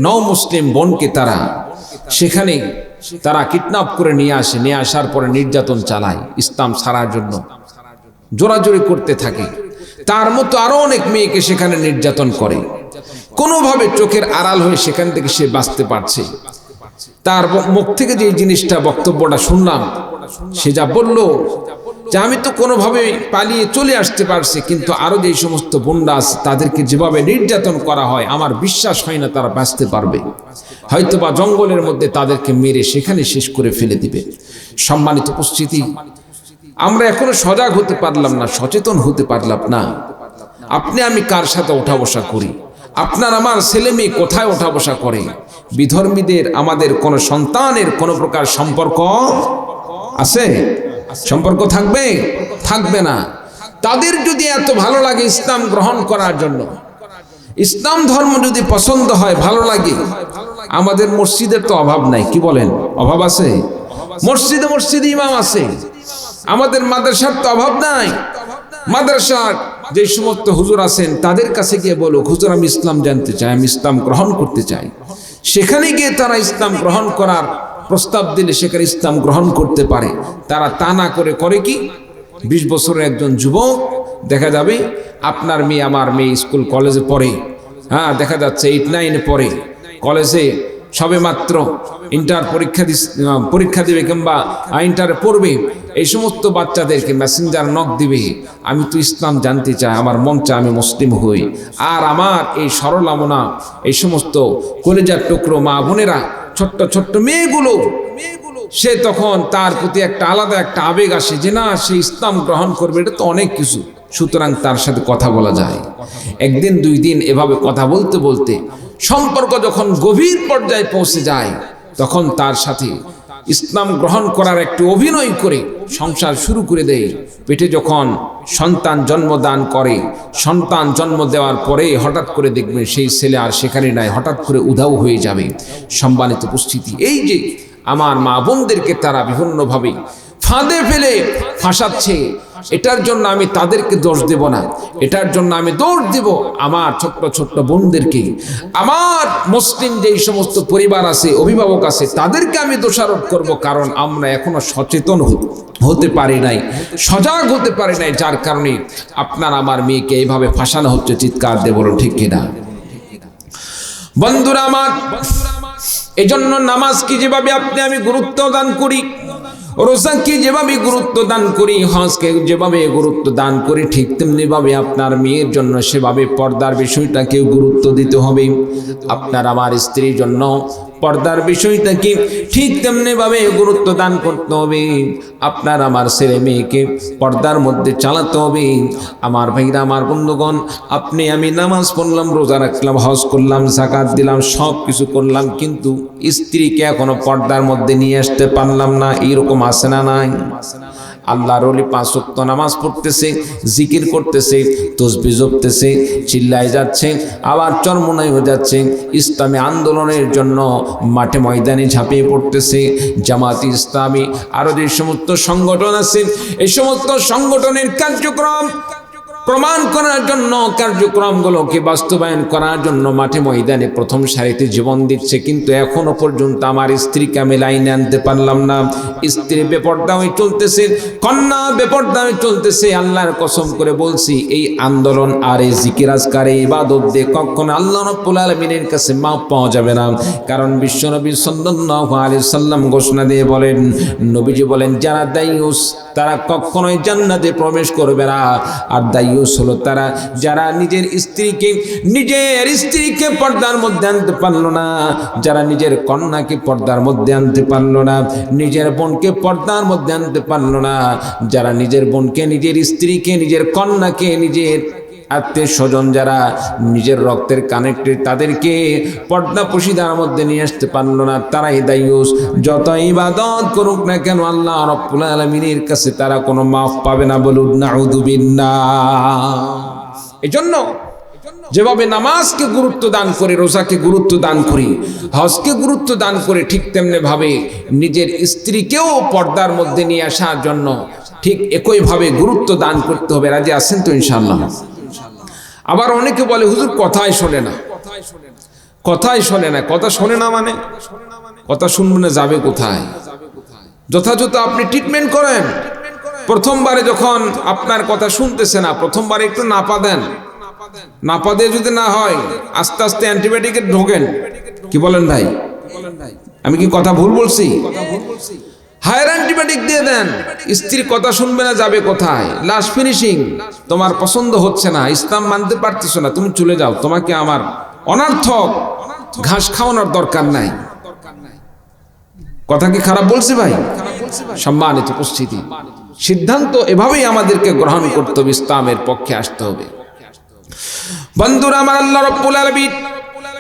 নও মুসলিম বোনকে সেখানে তারা কিডন্যাপ করে নিয়ে আসার পরে নির্যাতন চালায়, ইসলাম ছাড়ার জন্য জোরাজোরি করতে থাকে। তার মতো আরো অনেক মেয়েকে সেখানে নির্যাতন করে, কোনোভাবে চোখের আড়াল হয়ে সেখান থেকে সে বাঁচতে পারছে। তার মুখ থেকে যে জিনিসটা বক্তব্যটা শুনলাম, সে যা বলল যে আমি তো কোনোভাবে পালিয়ে চলে আসতে পারছি, কিন্তু আরো যে সমস্ত বোনরা আছে তাদেরকে যেভাবে নির্যাতন করা হয় আমার বিশ্বাস হয় না তারা বাঁচতে পারবে, হয়তোবা জঙ্গলের মধ্যে তাদেরকে মেরে সেখানে শেষ করে ফেলে দিবে। সম্মানিত উপস্থিতি, আমরা এখনো সজাগ হতে পারলাম না, সচেতন হতে পারলাম না। আপনি আমি কার সাথে ওঠা বসা করি, আপনার আমার ছেলে মেয়ে কোথায় ওঠা বসা করে, বিধর্মীদের আমাদের কোন সন্তানের কোন প্রকার সম্পর্ক আছে? সম্পর্ক থাকবে না। তাদের যদি এত ভালো লাগে ইসলাম গ্রহণ করার জন্য, ইসলাম ধর্ম যদি পছন্দ হয়, ভালো লাগে, আমাদের মসজিদের তো অভাব নাই, কি বলেন? অভাব আছে? মসজিদে ইমাম আছে। আমাদের মাদ্রাসার তো অভাব নাই। মাদ্রাসার যে সমস্ত হুজুর আছেন তাদের কাছে গিয়ে বলো, হুজুর আমি ইসলাম জানতে চাই, আমি ইসলাম গ্রহণ করতে চাই। সেখানে গিয়ে তারা ইসলাম গ্রহণ করার প্রস্তাব দিলে সেখানে ইসলাম গ্রহণ করতে পারে। তারা তা না করে কি, 20 বছরের একজন যুবক দেখা যাবে, আপনার মেয়ে আমার মেয়ে স্কুল কলেজে পড়ে, হ্যাঁ দেখা যাচ্ছে 8-9 পড়ে, কলেজে সবে মাত্র ইন্টার পরীক্ষা দিবে কিংবা ইন্টারে পড়বে, এই সমস্ত বাচ্চাদেরকে মেসেঞ্জার নক দিবে, আমি তো ইসলাম জানতে চাই, আমার মন চায় আমি মুসলিম হই। আর আমার এই সরলামনা এই সমস্ত কলেজার টুকরো মা বোনেরা, ছোট্ট মেয়েগুলো, সে তখন তার প্রতি একটা আলাদা একটা আবেগ আসে যে না, সে ইসলাম গ্রহণ করবে, এটা তো অনেক কিছু। সুতরাং তার সাথে কথা বলা যায়। একদিন 2 দিন এভাবে কথা বলতে বলতে সম্পর্ক যখন গভীর পর্যায়ে পৌঁছে যায়, তখন তার সাথে ইসলাম গ্রহণ করার একটু অভিনয় করে সংসার শুরু করে দেয়। পেটে যখন সন্তান জন্মদান করে, সন্তান জন্ম দেওয়ার পরে হঠাৎ করে দেখবেন সেই ছেলে আর সেখানে নাই, হঠাৎ করে উধাও হয়ে যাবে। সম্মানিত উপস্থিতি, এই যে আমার মা বোনদেরকে তারা বিভিন্নভাবে ফাঁদে ফেলে ফাঁসাচ্ছে, এটার জন্য আমি তাদেরকে দোষ দেব না, এটার জন্য আমি দোষ দেব আমার ছোট্ট বোনদেরকে। আমার মুসলিম যেই সমস্ত পরিবার আছে, অভিভাবক আছে, তাদেরকে আমি দোষারোপ করব, কারণ আমরা এখনো সচেতন হতে পারি নাই, সজাগ হতে পারি নাই, যার কারণে আপনার আমার মেয়েকে এইভাবে ফাঁসানো হচ্ছে। চিৎকার দিয়ে বলুন ঠিক কিনা? বন্ধুরা আমার, এজন্য নামাজকে যেভাবে আপনি আমি গুরুত্ব দান করি, রোজাকে যেভাবে গুরুত্ব দান করি, হজকে যেভাবে গুরুত্ব দান করি, ঠিক তেমনি ভাবে আপনার মেয়ের জন্য সেভাবে পর্দার বিষয়টাকেও গুরুত্ব দিতে হবে। আপনার আমার স্ত্রীর জন্য পর্দার বিষয়টাকে ঠিক তেমনি ভাবে গুরুত্ব দান করতে হবে। আপনার আমার ছেলে মেয়েকে পর্দার মধ্যে চালাতে হবে। আমার ভাইরা, আমার বন্ধুগণ, আপনি আমি নামাজ পড়লাম, রোজা রাখলাম, হজ করলাম, যাকাত দিলাম, সব কিছু করলাম, কিন্তু স্ত্রীকে এখনো পর্দার মধ্যে নিয়ে আসতে পারলাম না। এইরকম আছে না নাই? আল্লাহর ওলি 5 ওয়াক্ত নামাজ পড়তেছে, জিকির করতেছে, তসবিহ জপতেছে, চিল্লায় যাচ্ছে, আবার চরমনায় হয়ে যাচ্ছে, ইসলামী আন্দোলনের জন্য মাঠে ময়দানে ঝাঁপিয়ে পড়তেছে। জামাত ইসলামী আরো যে সমস্ত সংগঠন আছে, এই সমস্ত সংগঠনের কার্যক্রম প্রমাণ করার জন্য, কার্যক্রমগুলোকে বাস্তবায়ন করার জন্য মাঠে ময়দানে প্রথম সারিতে জীবন দিচ্ছে, কিন্তু এখনো পর্যন্ত আমার স্ত্রীকে আমি লাইনে আনতে পারলাম না। স্ত্রী বেপর্দা হয়ে চলতেছে, কন্যা বেপর্দা হয়ে চলতেছে। আল্লাহর কসম করে বলছি, এই আন্দোলন আর এই জিকির আজকার এই ইবাদত দিয়ে কখনো আল্লাহ রাব্বুল আলামিনের কাছে মাপ পাওয়া যাবে না। কারণ বিশ্বনবী সাল্লাল্লাহু আলাইহি সাল্লাম ঘোষণা দিয়ে বলেন, নবীজি বলেন, যারা দায়ুস তারা কখনোই জান্নাতে প্রবেশ করবে না। আর দায়ুস হলো তারা যারা নিজের স্ত্রীকে পর্দার মধ্যে আনতে পারলো না, যারা নিজের কন্যাকে পর্দার মধ্যে আনতে পারলো না, নিজের বোনকে পর্দার মধ্যে আনতে পারলো না, যারা নিজের বোনকে, নিজের স্ত্রীকে, নিজের কন্যাকে, নিজের আত্মীয় স্বজন যারা নিজের রক্তের কানেক্টেড তাদেরকে পর্দা পশিদার মধ্যে নিয়ে আসতে পারলো না, তারাই দায়ুস। যত ইবাদত করুক না কেন আল্লাহ রাব্বুল আলামিনের কাছে তারা কোনো মাফ পাবে না। বলুন নাউযু বিল্লাহ। এজন্য যেভাবে নামাজকে গুরুত্ব দান করে, রোজাকে গুরুত্ব দান করি, হজকে গুরুত্ব দান করে, ঠিক তেমনি ভাবে নিজের স্ত্রীকেও পর্দার মধ্যে নিয়ে আসার জন্য ঠিক একইভাবে গুরুত্ব দান করতে হবে। রাজি আছেন তো ইনশাআল্লাহ? আবার অনেকে বলে হুজুর কথাই শোনে না, কথাই শোনে না। কথা শোনে না মানে কথা শুনবে না, যাবে কোথায়? যথাযথ আপনি ট্রিটমেন্ট করেন। প্রথমবারে যখন আপনার কথা শুনতেছে না, প্রথমবারে একটু নাপা দেন। নাপা দিয়ে যদি না হয়, আস্তে আস্তে অ্যান্টিবায়োটিকে ঢোকেন। কি বলেন ভাই? আমি কি কথা ভুল বলছি? হায়ার অ্যান্টিবায়োটিক দিয়ে দেন। স্ত্রীর কথা শুনবে না, যাবে কোথায়? Last finishing. তোমার পছন্দ হচ্ছে না, ইসলাম মানতে পারতেছো না, তুমি চলে যাও, তোমাকে আমার অনর্থক ঘাস খাওয়ানোর দরকার নাই। কথা কি খারাপ বলছি ভাই? সম্মানিত উপস্থিতি, সিদ্ধান্ত এভাবেই আমাদেরকে গ্রহণ করতে হবে, ইসলামের পক্ষে আসতে হবে। বন্ধুরা আমার, আল্লাহ রাব্বুল আলামিন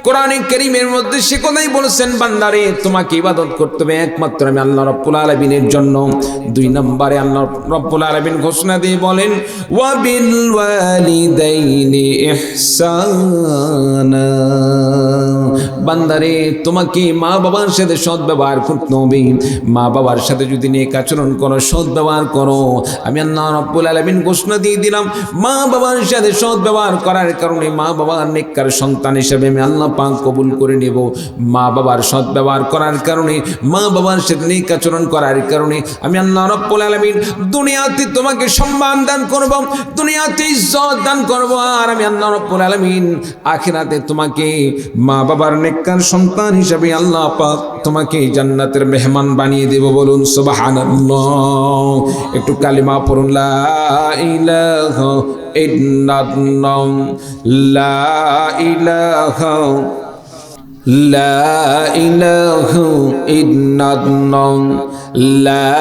কোরআনে কারীমের মধ্যে সে কথাই বলেছেন, বান্দারে তোমাকে ইবাদত করতে হবে একমাত্র আমি আল্লাহ রাব্বুল আলামিনের জন্য। 2 নম্বরে আল্লাহ রাব্বুল আলামিন ঘোষণা দিয়ে বলেন, ওয়া বিল ওয়ালিদাইনি ইহসানা। বান্দারে তোমাকে মা বাবার সাথে সৎ ব্যবহার করতে হবে। মা বাবার সাথে যদি নেক আচরণ করো, সৎ ব্যবহার করো, আমি আল্লাহ রাব্বুল আলামিন ঘোষণা দিয়ে দিলাম, মা বাবার সাথে সৎ ব্যবহার করার কারণে মা বাবার নেককার সন্তান হিসেবে আমি আল্লাহ পাক কবুল করে নেব। মা বাবার সৎ ব্যবহার করার কারণে, মা বাবার সাথে নেক আচরণ করার কারণে আমি আল্লাহ রাব্বুল আলামিন দুনিয়াতে তোমাকে সম্মান দান করব, দুনিয়াতে ইজ্জত দান করব। আর আমি আল্লাহ রাব্বুল আলামিন আখিরাতে তোমাকে মা বাবার নেককার সন্তান হিসেবে আল্লাহ পাক তোমাকে জান্নাতের মেহমান বানিয়ে দেব। বলুন সুবহানাল্লাহ। একটু কালিমা পড়ুন, লা ইলাহা ইল্লাল্লাহ, লা ইলাহা, লা ইলাহা ইল্লাল্লাহ, লা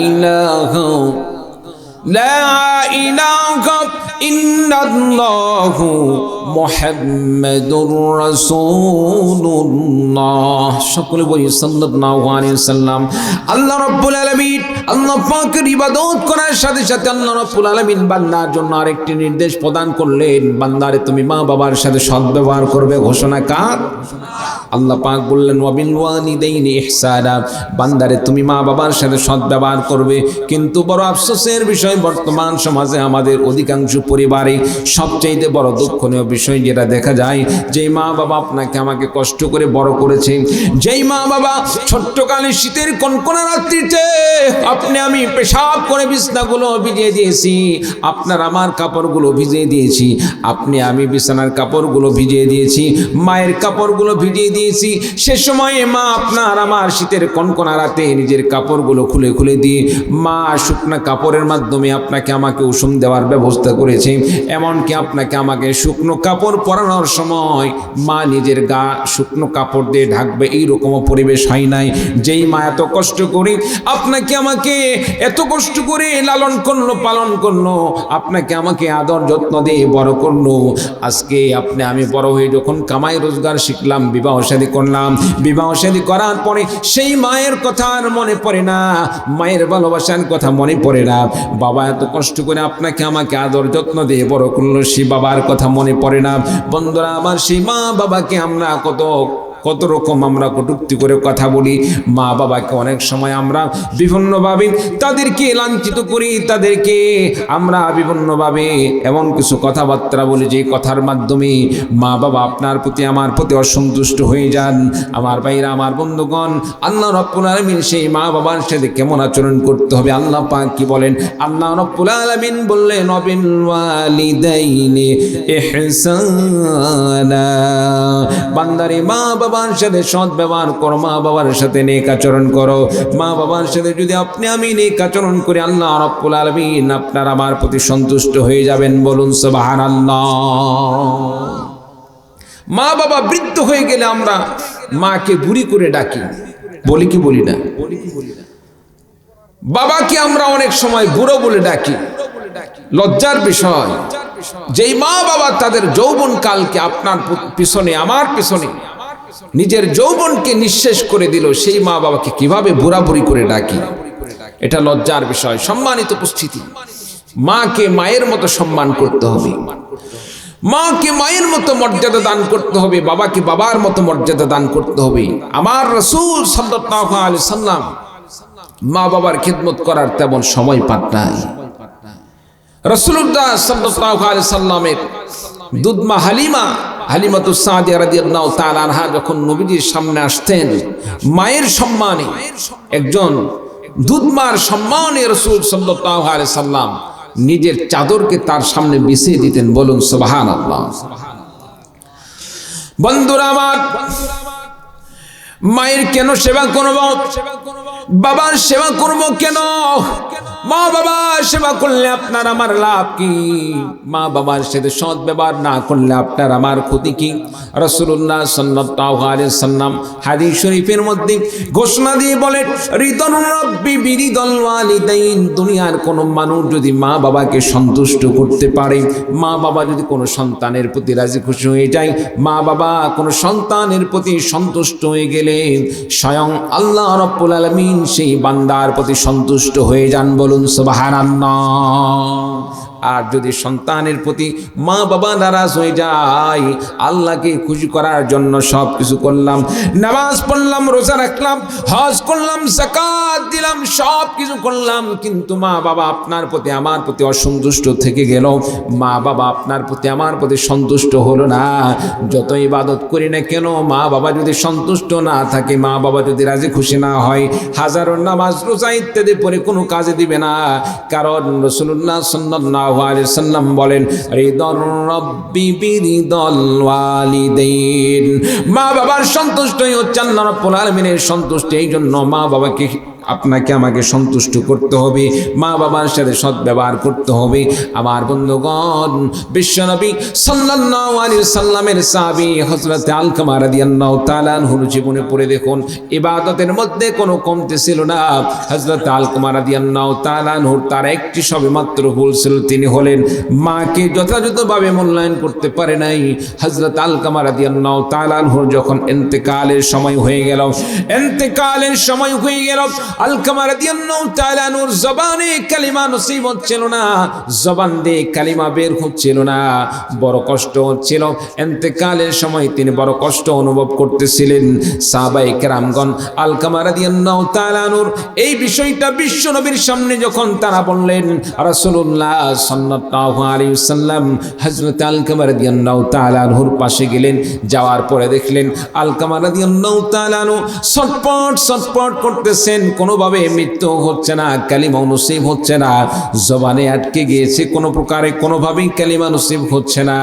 ইলাহা, লা ইলাহা ইল্লাল্লাহু মুহাম্মাদুর রাসূলুল্লাহ। সকলে বলি সাল্লাল্লাহু আলাইহি ওয়াসাল্লাম। আল্লাহ রাব্বুল আলামিন আল্লাহ পাকের ইবাদত করার সাথে সাথে আল্লাহ রাব্বুল আলামিন বান্দার জন্য আরেকটি নির্দেশ প্রদান করলেন, বান্দারে তুমি মা বাবার সাথে সদ্ব্যবহার করবে। ঘোষণা কার? আল্লাহ পাক বললেন, ওয়া বিল ওয়ালিদাইনি ইহসানা। বান্দারে তুমি মা বাবার সাথে সদ্ব্যবহার করবে। কিন্তু বড় আফসোসের বিষয়, বর্তমান সমাজে আমাদের অধিকাংশ পরিবারে সবচেয়ে বড় দুঃখনীয় বিষয় যেটা দেখা যায়, যেই মা বাবা আপনাকে আমাকে কষ্ট করে বড় করেছে, যেই মা বাবা ছোট্টকালে শীতের কনকনা রাত্রিতে আপনি আমি পেশাব করে বিছানাগুলো ভিজিয়ে দিয়েছি, আপনার আমার কাপড়গুলো ভিজিয়ে দিয়েছি, আপনি আমি বিছানার কাপড়গুলো ভিজিয়ে দিয়েছি, মায়ের কাপড়গুলো ভিজিয়ে দিয়েছি। সে সময়ে মা আপনার আমার শীতের কনকনা রাতে নিজের কাপড়গুলো খুলে খুলে দিয়ে মা শুকনা কাপড়ের মাধ্যমে আপনাকে আমাকে উষুম দেওয়ার ব্যবস্থা করেছে। এমনকি আপনাকে আমাকে শুকনো কাপড় পরানোর সময় মা নিজের গা শুকনো কাপড় দিয়ে ঢাকবে, এইরকমও পরিবেশ হয় নাই। যেই মা এত কষ্ট করে আপনাকে আমাকে এত কষ্ট করে লালন করলো, পালন করলো, আপনাকে আমাকে আদর যত্ন দিয়ে বড় করলো, আজকে আপনি আমি বড় হয়ে যখন কামাই রোজগার শিখলাম, বিবাহ শাদী করলাম, বিবাহ শাদী করার পরে সেই মায়ের কথা আর মনে পড়ে না, মায়ের ভালোবাসার কথা মনে পড়ে না। বাবা এত কষ্ট করে আপনাকে আমাকে আদর যত্ন দিয়ে বড় করলো, সেই বাবার কথা মনে পড়ে না। বন্ধুরা আমার, সেই মা বাবাকে আমরা কত রকম আমরা কটূক্তি করে কথা বলি। মা বাবাকে অনেক সময় আমরা বিভিন্নভাবে তাদেরকে লাঞ্ছিত করি, তাদেরকে আমরা বিভিন্নভাবে এমন কিছু কথাবার্তা বলি যে কথার মাধ্যমে মা বাবা আপনার প্রতি আমার প্রতি অসন্তুষ্ট হয়ে যান। আমার ভাইরা, আমার বন্ধুগণ, আল্লাহ রাব্বুল আলামিন সেই মা বাবার সাথে কেমন আচরণ করতে হবে আল্লাহ পাক কি বলেন? আল্লাহ রাব্বুল আলামিন বললেন, ওয়াবিল ওয়ালিদাইনি ইহসানা। বান্দারে মা বাবার সাথে সৎ ব্যবহার করো, মা বাবার সাথে নেক আচরণ করো। মা বাবার সাথে যদি আপনি আমি নেক আচরণ করি, আল্লাহ রাব্বুল আলামিন আপনার আমার প্রতি সন্তুষ্ট হয়ে যাবেন। বলুন সুবহানাল্লাহ। মা বাবা বৃদ্ধ হয়ে গেলে আমরা মাকে বুড়ি করে ডাকি, বলি কি বলি না? বাবাকে আমরা অনেক সময় বুড়ো বলে ডাকি। লজ্জার বিষয়, যেই মা বাবা তাদের যৌবন কালকে আপনার পিছনে আমার পিছনে নিজের যৌবনকে নিঃশেষ করে দিল, সেই মা বাবাকে কিভাবে বুড়া বুড়ি করে ডাকি? এটা লজ্জার বিষয়। সম্মানিত উপস্থিতি, মাকে মায়ের মতো সম্মান করতে হবে। মাকে মায়ের মতো মর্যাদা দান করতে হবে, বাবাকে বাবার মতো মর্যাদা দান করতে হবে। আমার রাসূল সাল্লাল্লাহু আলাইহি সাল্লাম মা বাবার খিদমত করার তেমন সময় পান নাই। রাসূলুল্লাহ সাল্লাল্লাহু আলাইহি সাল্লামের দুধমা হালিমাতুস সাদিয়া রাদিয়াল্লাহু তাআলা আনহা যখন নবীজির সামনে আসতেন, মায়ের সম্মানে, একজন দুধমার সম্মানে রাসূল সাল্লাল্লাহু আলাইহি সাল্লাম নিজের চাদরকে তার সামনে বিছিয়ে দিতেন। বলুন সুবহানাল্লাহ। বন্ধুরা আমার, মায়ের কেন সেবা করব, বাবার সেবা করব কেন? মা বাবার সেবা করলে আপনার আমার লাভ কি? মা বাবার সাথে সৎ ব্যবহার না করলে আপনার আমার ক্ষতি কি? রাসূলুল্লাহ সাল্লাল্লাহু আলাইহি সাল্লাম হাদিস শরীফের মধ্যে ঘোষণা দিয়ে বলেন, রিদুর রাব্বি বিরিদল ওয়ালিদাইন। দুনিয়ার কোন মানুষ যদি মা বাবাকে সন্তুষ্ট করতে পারে, মা বাবা যদি কোনো সন্তানের প্রতি রাজি খুশি হয়ে যায়, মা বাবা কোনো সন্তানের প্রতি সন্তুষ্ট হয়ে গেলে স্বয়ং আল্লাহ রাব্বুল আলামিন সেই বান্দার প্রতি সন্তুষ্ট হয়ে যান। বলুন সুবহানাল্লাহ। আর যদি সন্তানের প্রতি মা বাবা নারাজ হয়ে যায়, আল্লাহকে খুশি করার জন্য সব কিছু করলাম, নামাজ পড়লাম, রোজা রাখলাম, হজ করলাম, যাকাত দিলাম, সব কিছু করলাম, কিন্তু মা বাবা আপনার প্রতি আমার প্রতি অসন্তুষ্ট থেকে গেল, মা বাবা আপনার প্রতি আমার প্রতি সন্তুষ্ট হলো না, যত ইবাদত করি না কেন মা বাবা যদি সন্তুষ্ট না থাকে, মা বাবা যদি রাজি খুশি না হয়, হাজারো নামাজ রোজা ইত্যাদি পরে কোনো কাজে দিবে না। কারণ রাসূলুল্লাহ সাল্লাল্লাহু আলাইহি সাল্লাম বলেন, রিদুর রাব্বি বিরিদল ওয়ালিদাইন। মা বাবার সন্তুষ্টই হচ্ছে আল্লাহ রাব্বুল আলামিনের সন্তুষ্টি। এই জন্য মা বাবাকে আপনাকে আমাকে সন্তুষ্ট করতে হবে, মা বাবার সাথে সৎ ব্যবহার করতে হবে। আমার বন্ধুগণ, বিশ্বনবী সাল্লাল্লাহু আলাইহি সাল্লামের সাহাবী হযরত আলকামা রাদিয়াল্লাহু তাআলা আনহুর জীবনে পড়ে দেখুন, ইবাদতের মধ্যে কোনো কমতি ছিল না। হযরত আলকামা রাদিয়াল্লাহু তাআলা আনহুর তার একটি সবেমাত্র ভুল ছিল, তিনি হলেন মাকে যথাযথভাবে মূল্যায়ন করতে পারে নাই। হযরত আলকামা রাদিয়াল্লাহু তাআলা আনহুর যখন ইন্তেকালের সময় হয়ে গেল, আলকামা রাদিয়াল্লাহু তাআলা আনহুর জবানে কালিমা নসিব হচ্ছিল না, জবান দিয়ে কালিমা বের হচ্ছিল না, বড় কষ্ট হচ্ছিল। ইন্তেকালের সময় তিনি বড় কষ্ট অনুভব করতেছিলেন। সাহাবায়ে কেরামগণ আলকামা রাদিয়াল্লাহু তাআলা আনহুর এই বিষয়টা বিশ্ব নবীর সামনে যখন তারা বললেন, রাসূলুল্লাহ সাল্লাল্লাহু আলাইহি ওয়াসাল্লাম হযরত আলকামা রাদিয়াল্লাহু তাআলা আনহুর পাশে গেলেন। যাওয়ার পরে দেখলেন আলকামা রাদিয়াল্লাহু তাআলা আনহু ছটফট করতেছেন, কোনোভাবে মৃত্যু হচ্ছে না, কালিমা নসিব হচ্ছে না, জবানে আটকে গিয়েছে, কোনো প্রকারে কোনোভাবেই কালিমা নসিব হচ্ছে না।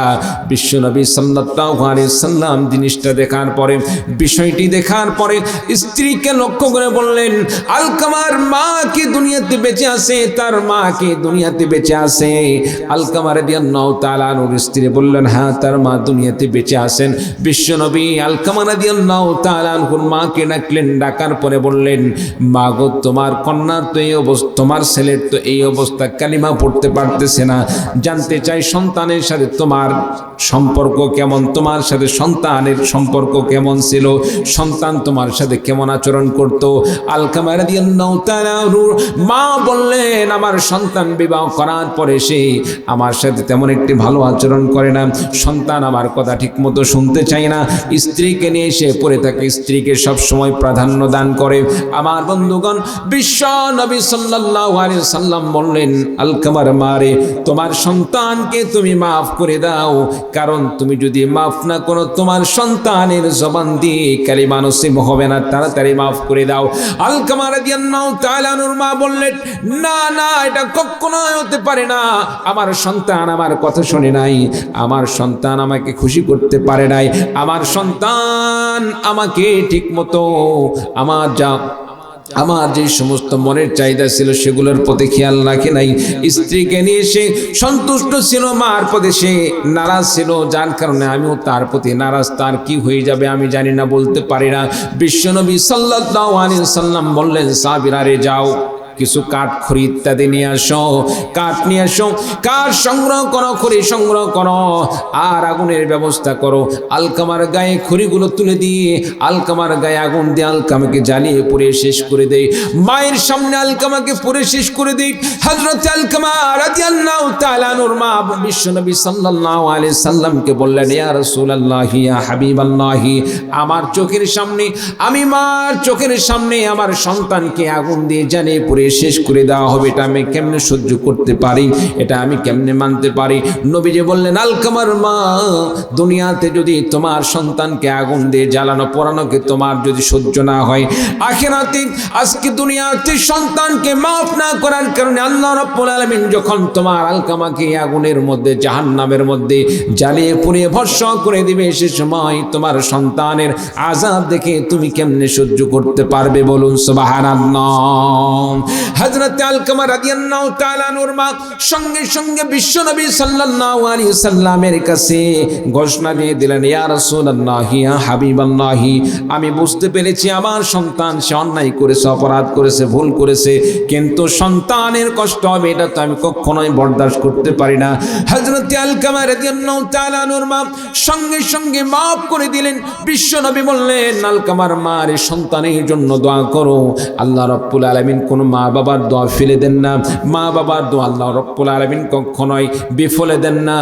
বিশ্বনবী সাল্লাল্লাহু আলাইহি সাল্লাম জিনিসটা দেখার পরে, বিষয়টি দেখার পরে স্ত্রীকে লক্ষ্য করে বললেন, আলকামার মা কি দুনিয়াতে বেঁচে আছে? তার মা কি দুনিয়াতে বেঁচে আছে? আলকামা রাদিয়াল্লাহু তাআলা আনহুর স্ত্রী বললেন, হ্যাঁ, তার মা দুনিয়াতে বেঁচে আছেন। বিশ্বনবী আলকামা রাদিয়াল্লাহু তাআলা আনহুর মাকে ডাকলেন, ডাকার পরে বললেন, মা গো, তোমার কন্যার তো এই অবস্থা, তোমার ছেলের তো এই অবস্থা, কালিমা পড়তে পারতেছে না। জানতে চাই সন্তানের সাথে তোমার সম্পর্ক কেমন, তোমার সাথে সন্তানের সম্পর্ক কেমন ছিল, সন্তান তোমার সাথে কেমন আচরণ করত? আলকামা রাদিয়াল্লাহু তাআলা আনহুর মা বললেন, আমার সন্তান বিবাহ করার পরে সে আমার সাথে তেমন একটি ভালো আচরণ করে না, সন্তান আমার কথা ঠিক মতো শুনতে চায় না, স্ত্রীকে নিয়ে সে পড়ে থাকে, স্ত্রীকে সব সময় প্রাধান্য দান করে। আমার বন্ধুগণ, বিশ্ব নবী সাল্লাল্লাহু আলাইহি সাল্লাম বললেন, আলকামার মারে, তোমার সন্তানকে তুমি মাফ করে দাও, কারণ তুমি যদি মাফ না করো তোমার সন্তানের জবান দিয়ে কালিমা নসিব হবে না, তাড়াতাড়ি মাফ করে দাও। আলকামা রাদিয়াল্লাহু তাআলা আনহুর মা বললেন, না না, এটা কখনোই হতে পারে না, আমার সন্তান আমার কথা শুনে নাই, আমার সন্তান আমাকে খুশি করতে পারে নাই, আমার সন্তান আমাকে ঠিক মতো আমার যে সমস্ত মনের চাহিদা ছিল সেগুলোর প্রতি খেয়াল রাখে নাই, স্ত্রীকে নিয়ে সে সন্তুষ্ট ছিল, মার প্রতি সে নারাজ ছিল, যার কারণে আমিও তার প্রতি নারাজ। তার কি হয়ে যাবে আমি জানি না, বলতে পারি না। বিশ্বনবী সাল্লাল্লাহু আলাইহি সাল্লাম বললেন, সাহাবীরা রে যাও, কিছু কাঠ খড়ি ইত্যাদি নিয়ে আসো, কাঠ নিয়ে আসো, কাঠ সংগ্রহ করো, খড়ি সংগ্রহ করো, আর আগুনের ব্যবস্থা করো। আলকামার গায়ে খড়িগুলো তুলে দিয়ে আলকামার গায়ে আগুন দিয়ে আলকামাকে জ্বালিয়ে পুড়ে শেষ করে দেয়। মায়ের সামনে আলকামাকে পুড়ে শেষ করে দেয়। হযরত আলকামা রাদিয়াল্লাহু তাআলা আনহুর মা বিশ্বনবী সাল্লাল্লাহু আলাইহি সাল্লামকে বললেন, ইয়া রাসূলুল্লাহ, ইয়া হাবিবাল্লাহ, আমার চোখের সামনে, আমি মার চোখের সামনে আমার সন্তানকে আগুন দিয়ে জ্বালিয়ে পুড়ে শেষ করে দেওয়া হবে, এটা আমি কেমনে সহ্য করতে পারি, এটা আমি কেমনে মানতে পারি? নবীজি বললেন, আলকামার মা, দুনিয়াতে যদি তোমার সন্তানকে আগুন দিয়ে জ্বালানো পোড়ানোকে তোমার যদি সহ্য না হয়, আখিরাতে আজকে দুনিয়াতে সন্তানকে মাফ না করার কারণে আল্লাহ রাব্বুল আলামিন যখন তোমার আলকামাকে আগুনের মধ্যে জাহান্নামের মধ্যে জ্বালিয়ে পুড়িয়ে ভস্ম করে দিবে, সে সময় তোমার সন্তানের আযাব দেখে তুমি কেমনে সহ্য করতে পারবে? বলুন সুবহানাল্লাহ। হযরত আলকামা রাদিয়াল্লাহু তাআলা আনহুর মা সঙ্গে সঙ্গে বিশ্বনবী সাল্লাল্লাহু আলাইহি সাল্লামের কাছে ঘোষণা দিয়ে দিলেন, ইয়া রাসূলুল্লাহ, ইয়া হাবিবাল্লাহ, আমি বুঝতে পেরেছি আমার সন্তান সে অন্যায় করেছে, অপরাধ করেছে, ভুল করেছে, কিন্তু সন্তানের কষ্ট হবে এটা তো আমি কখনোই বরদাস্ত করতে পারি না। হযরত আলকামা রাদিয়াল্লাহু তাআলা আনহুর মা সঙ্গে সঙ্গে মাফ করে দিলেন। বিশ্বনবী বললেন, আলকামার মার সন্তানের জন্য দোয়া করো। আল্লাহ রাব্বুল আলামিন কোন মা বাবার দোয়া ফেলে দেন না। মা বাবার দোয়া আল্লাহ রাব্বুল আলামিন কখনোই বিফলে দেন না।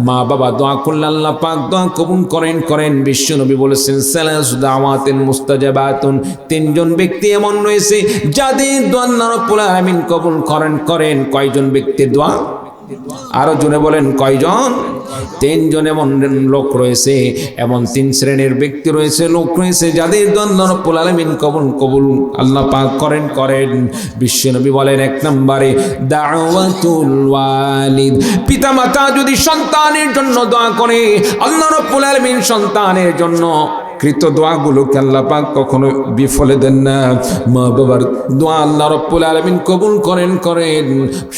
মা বাবা দোয়া করলে আল্লাহ পাক দোয়া কবুল করেন। বিশ্বনবী বলেছেন, সালাসু দাওয়াতিন মুস্তাজাবাতুন, তিনজন ব্যক্তি এমন রয়েছে যাদের দোয়া আল্লাহ রাব্বুল আলামিন কবুল করেন। কয়জন ব্যক্তির দোয়া? আরো জনে বলেন, কয়জন? তিনজন এমন লোক রয়েছে, এমন তিন শ্রেণীর ব্যক্তি রয়েছে, লোক রয়েছে যাদের দোয়া আল্লাহ রাব্বুল আলামিন কবুল আল্লাহ পাক করেন। বিশ্বনবী বলেন, এক নম্বরে দাওয়াতুল ওয়ালিদ, পিতামাতা যদি সন্তানের জন্য দোয়া করে, আল্লাহ রাব্বুল আলামিন সন্তানের জন্য কৃত দোয়াগুলোকে আল্লাহ পাক কখনো বিফলে দেন না। মা বাবার দোয়া আল্লাহ রাব্বুল আলামিন কবুল করেন।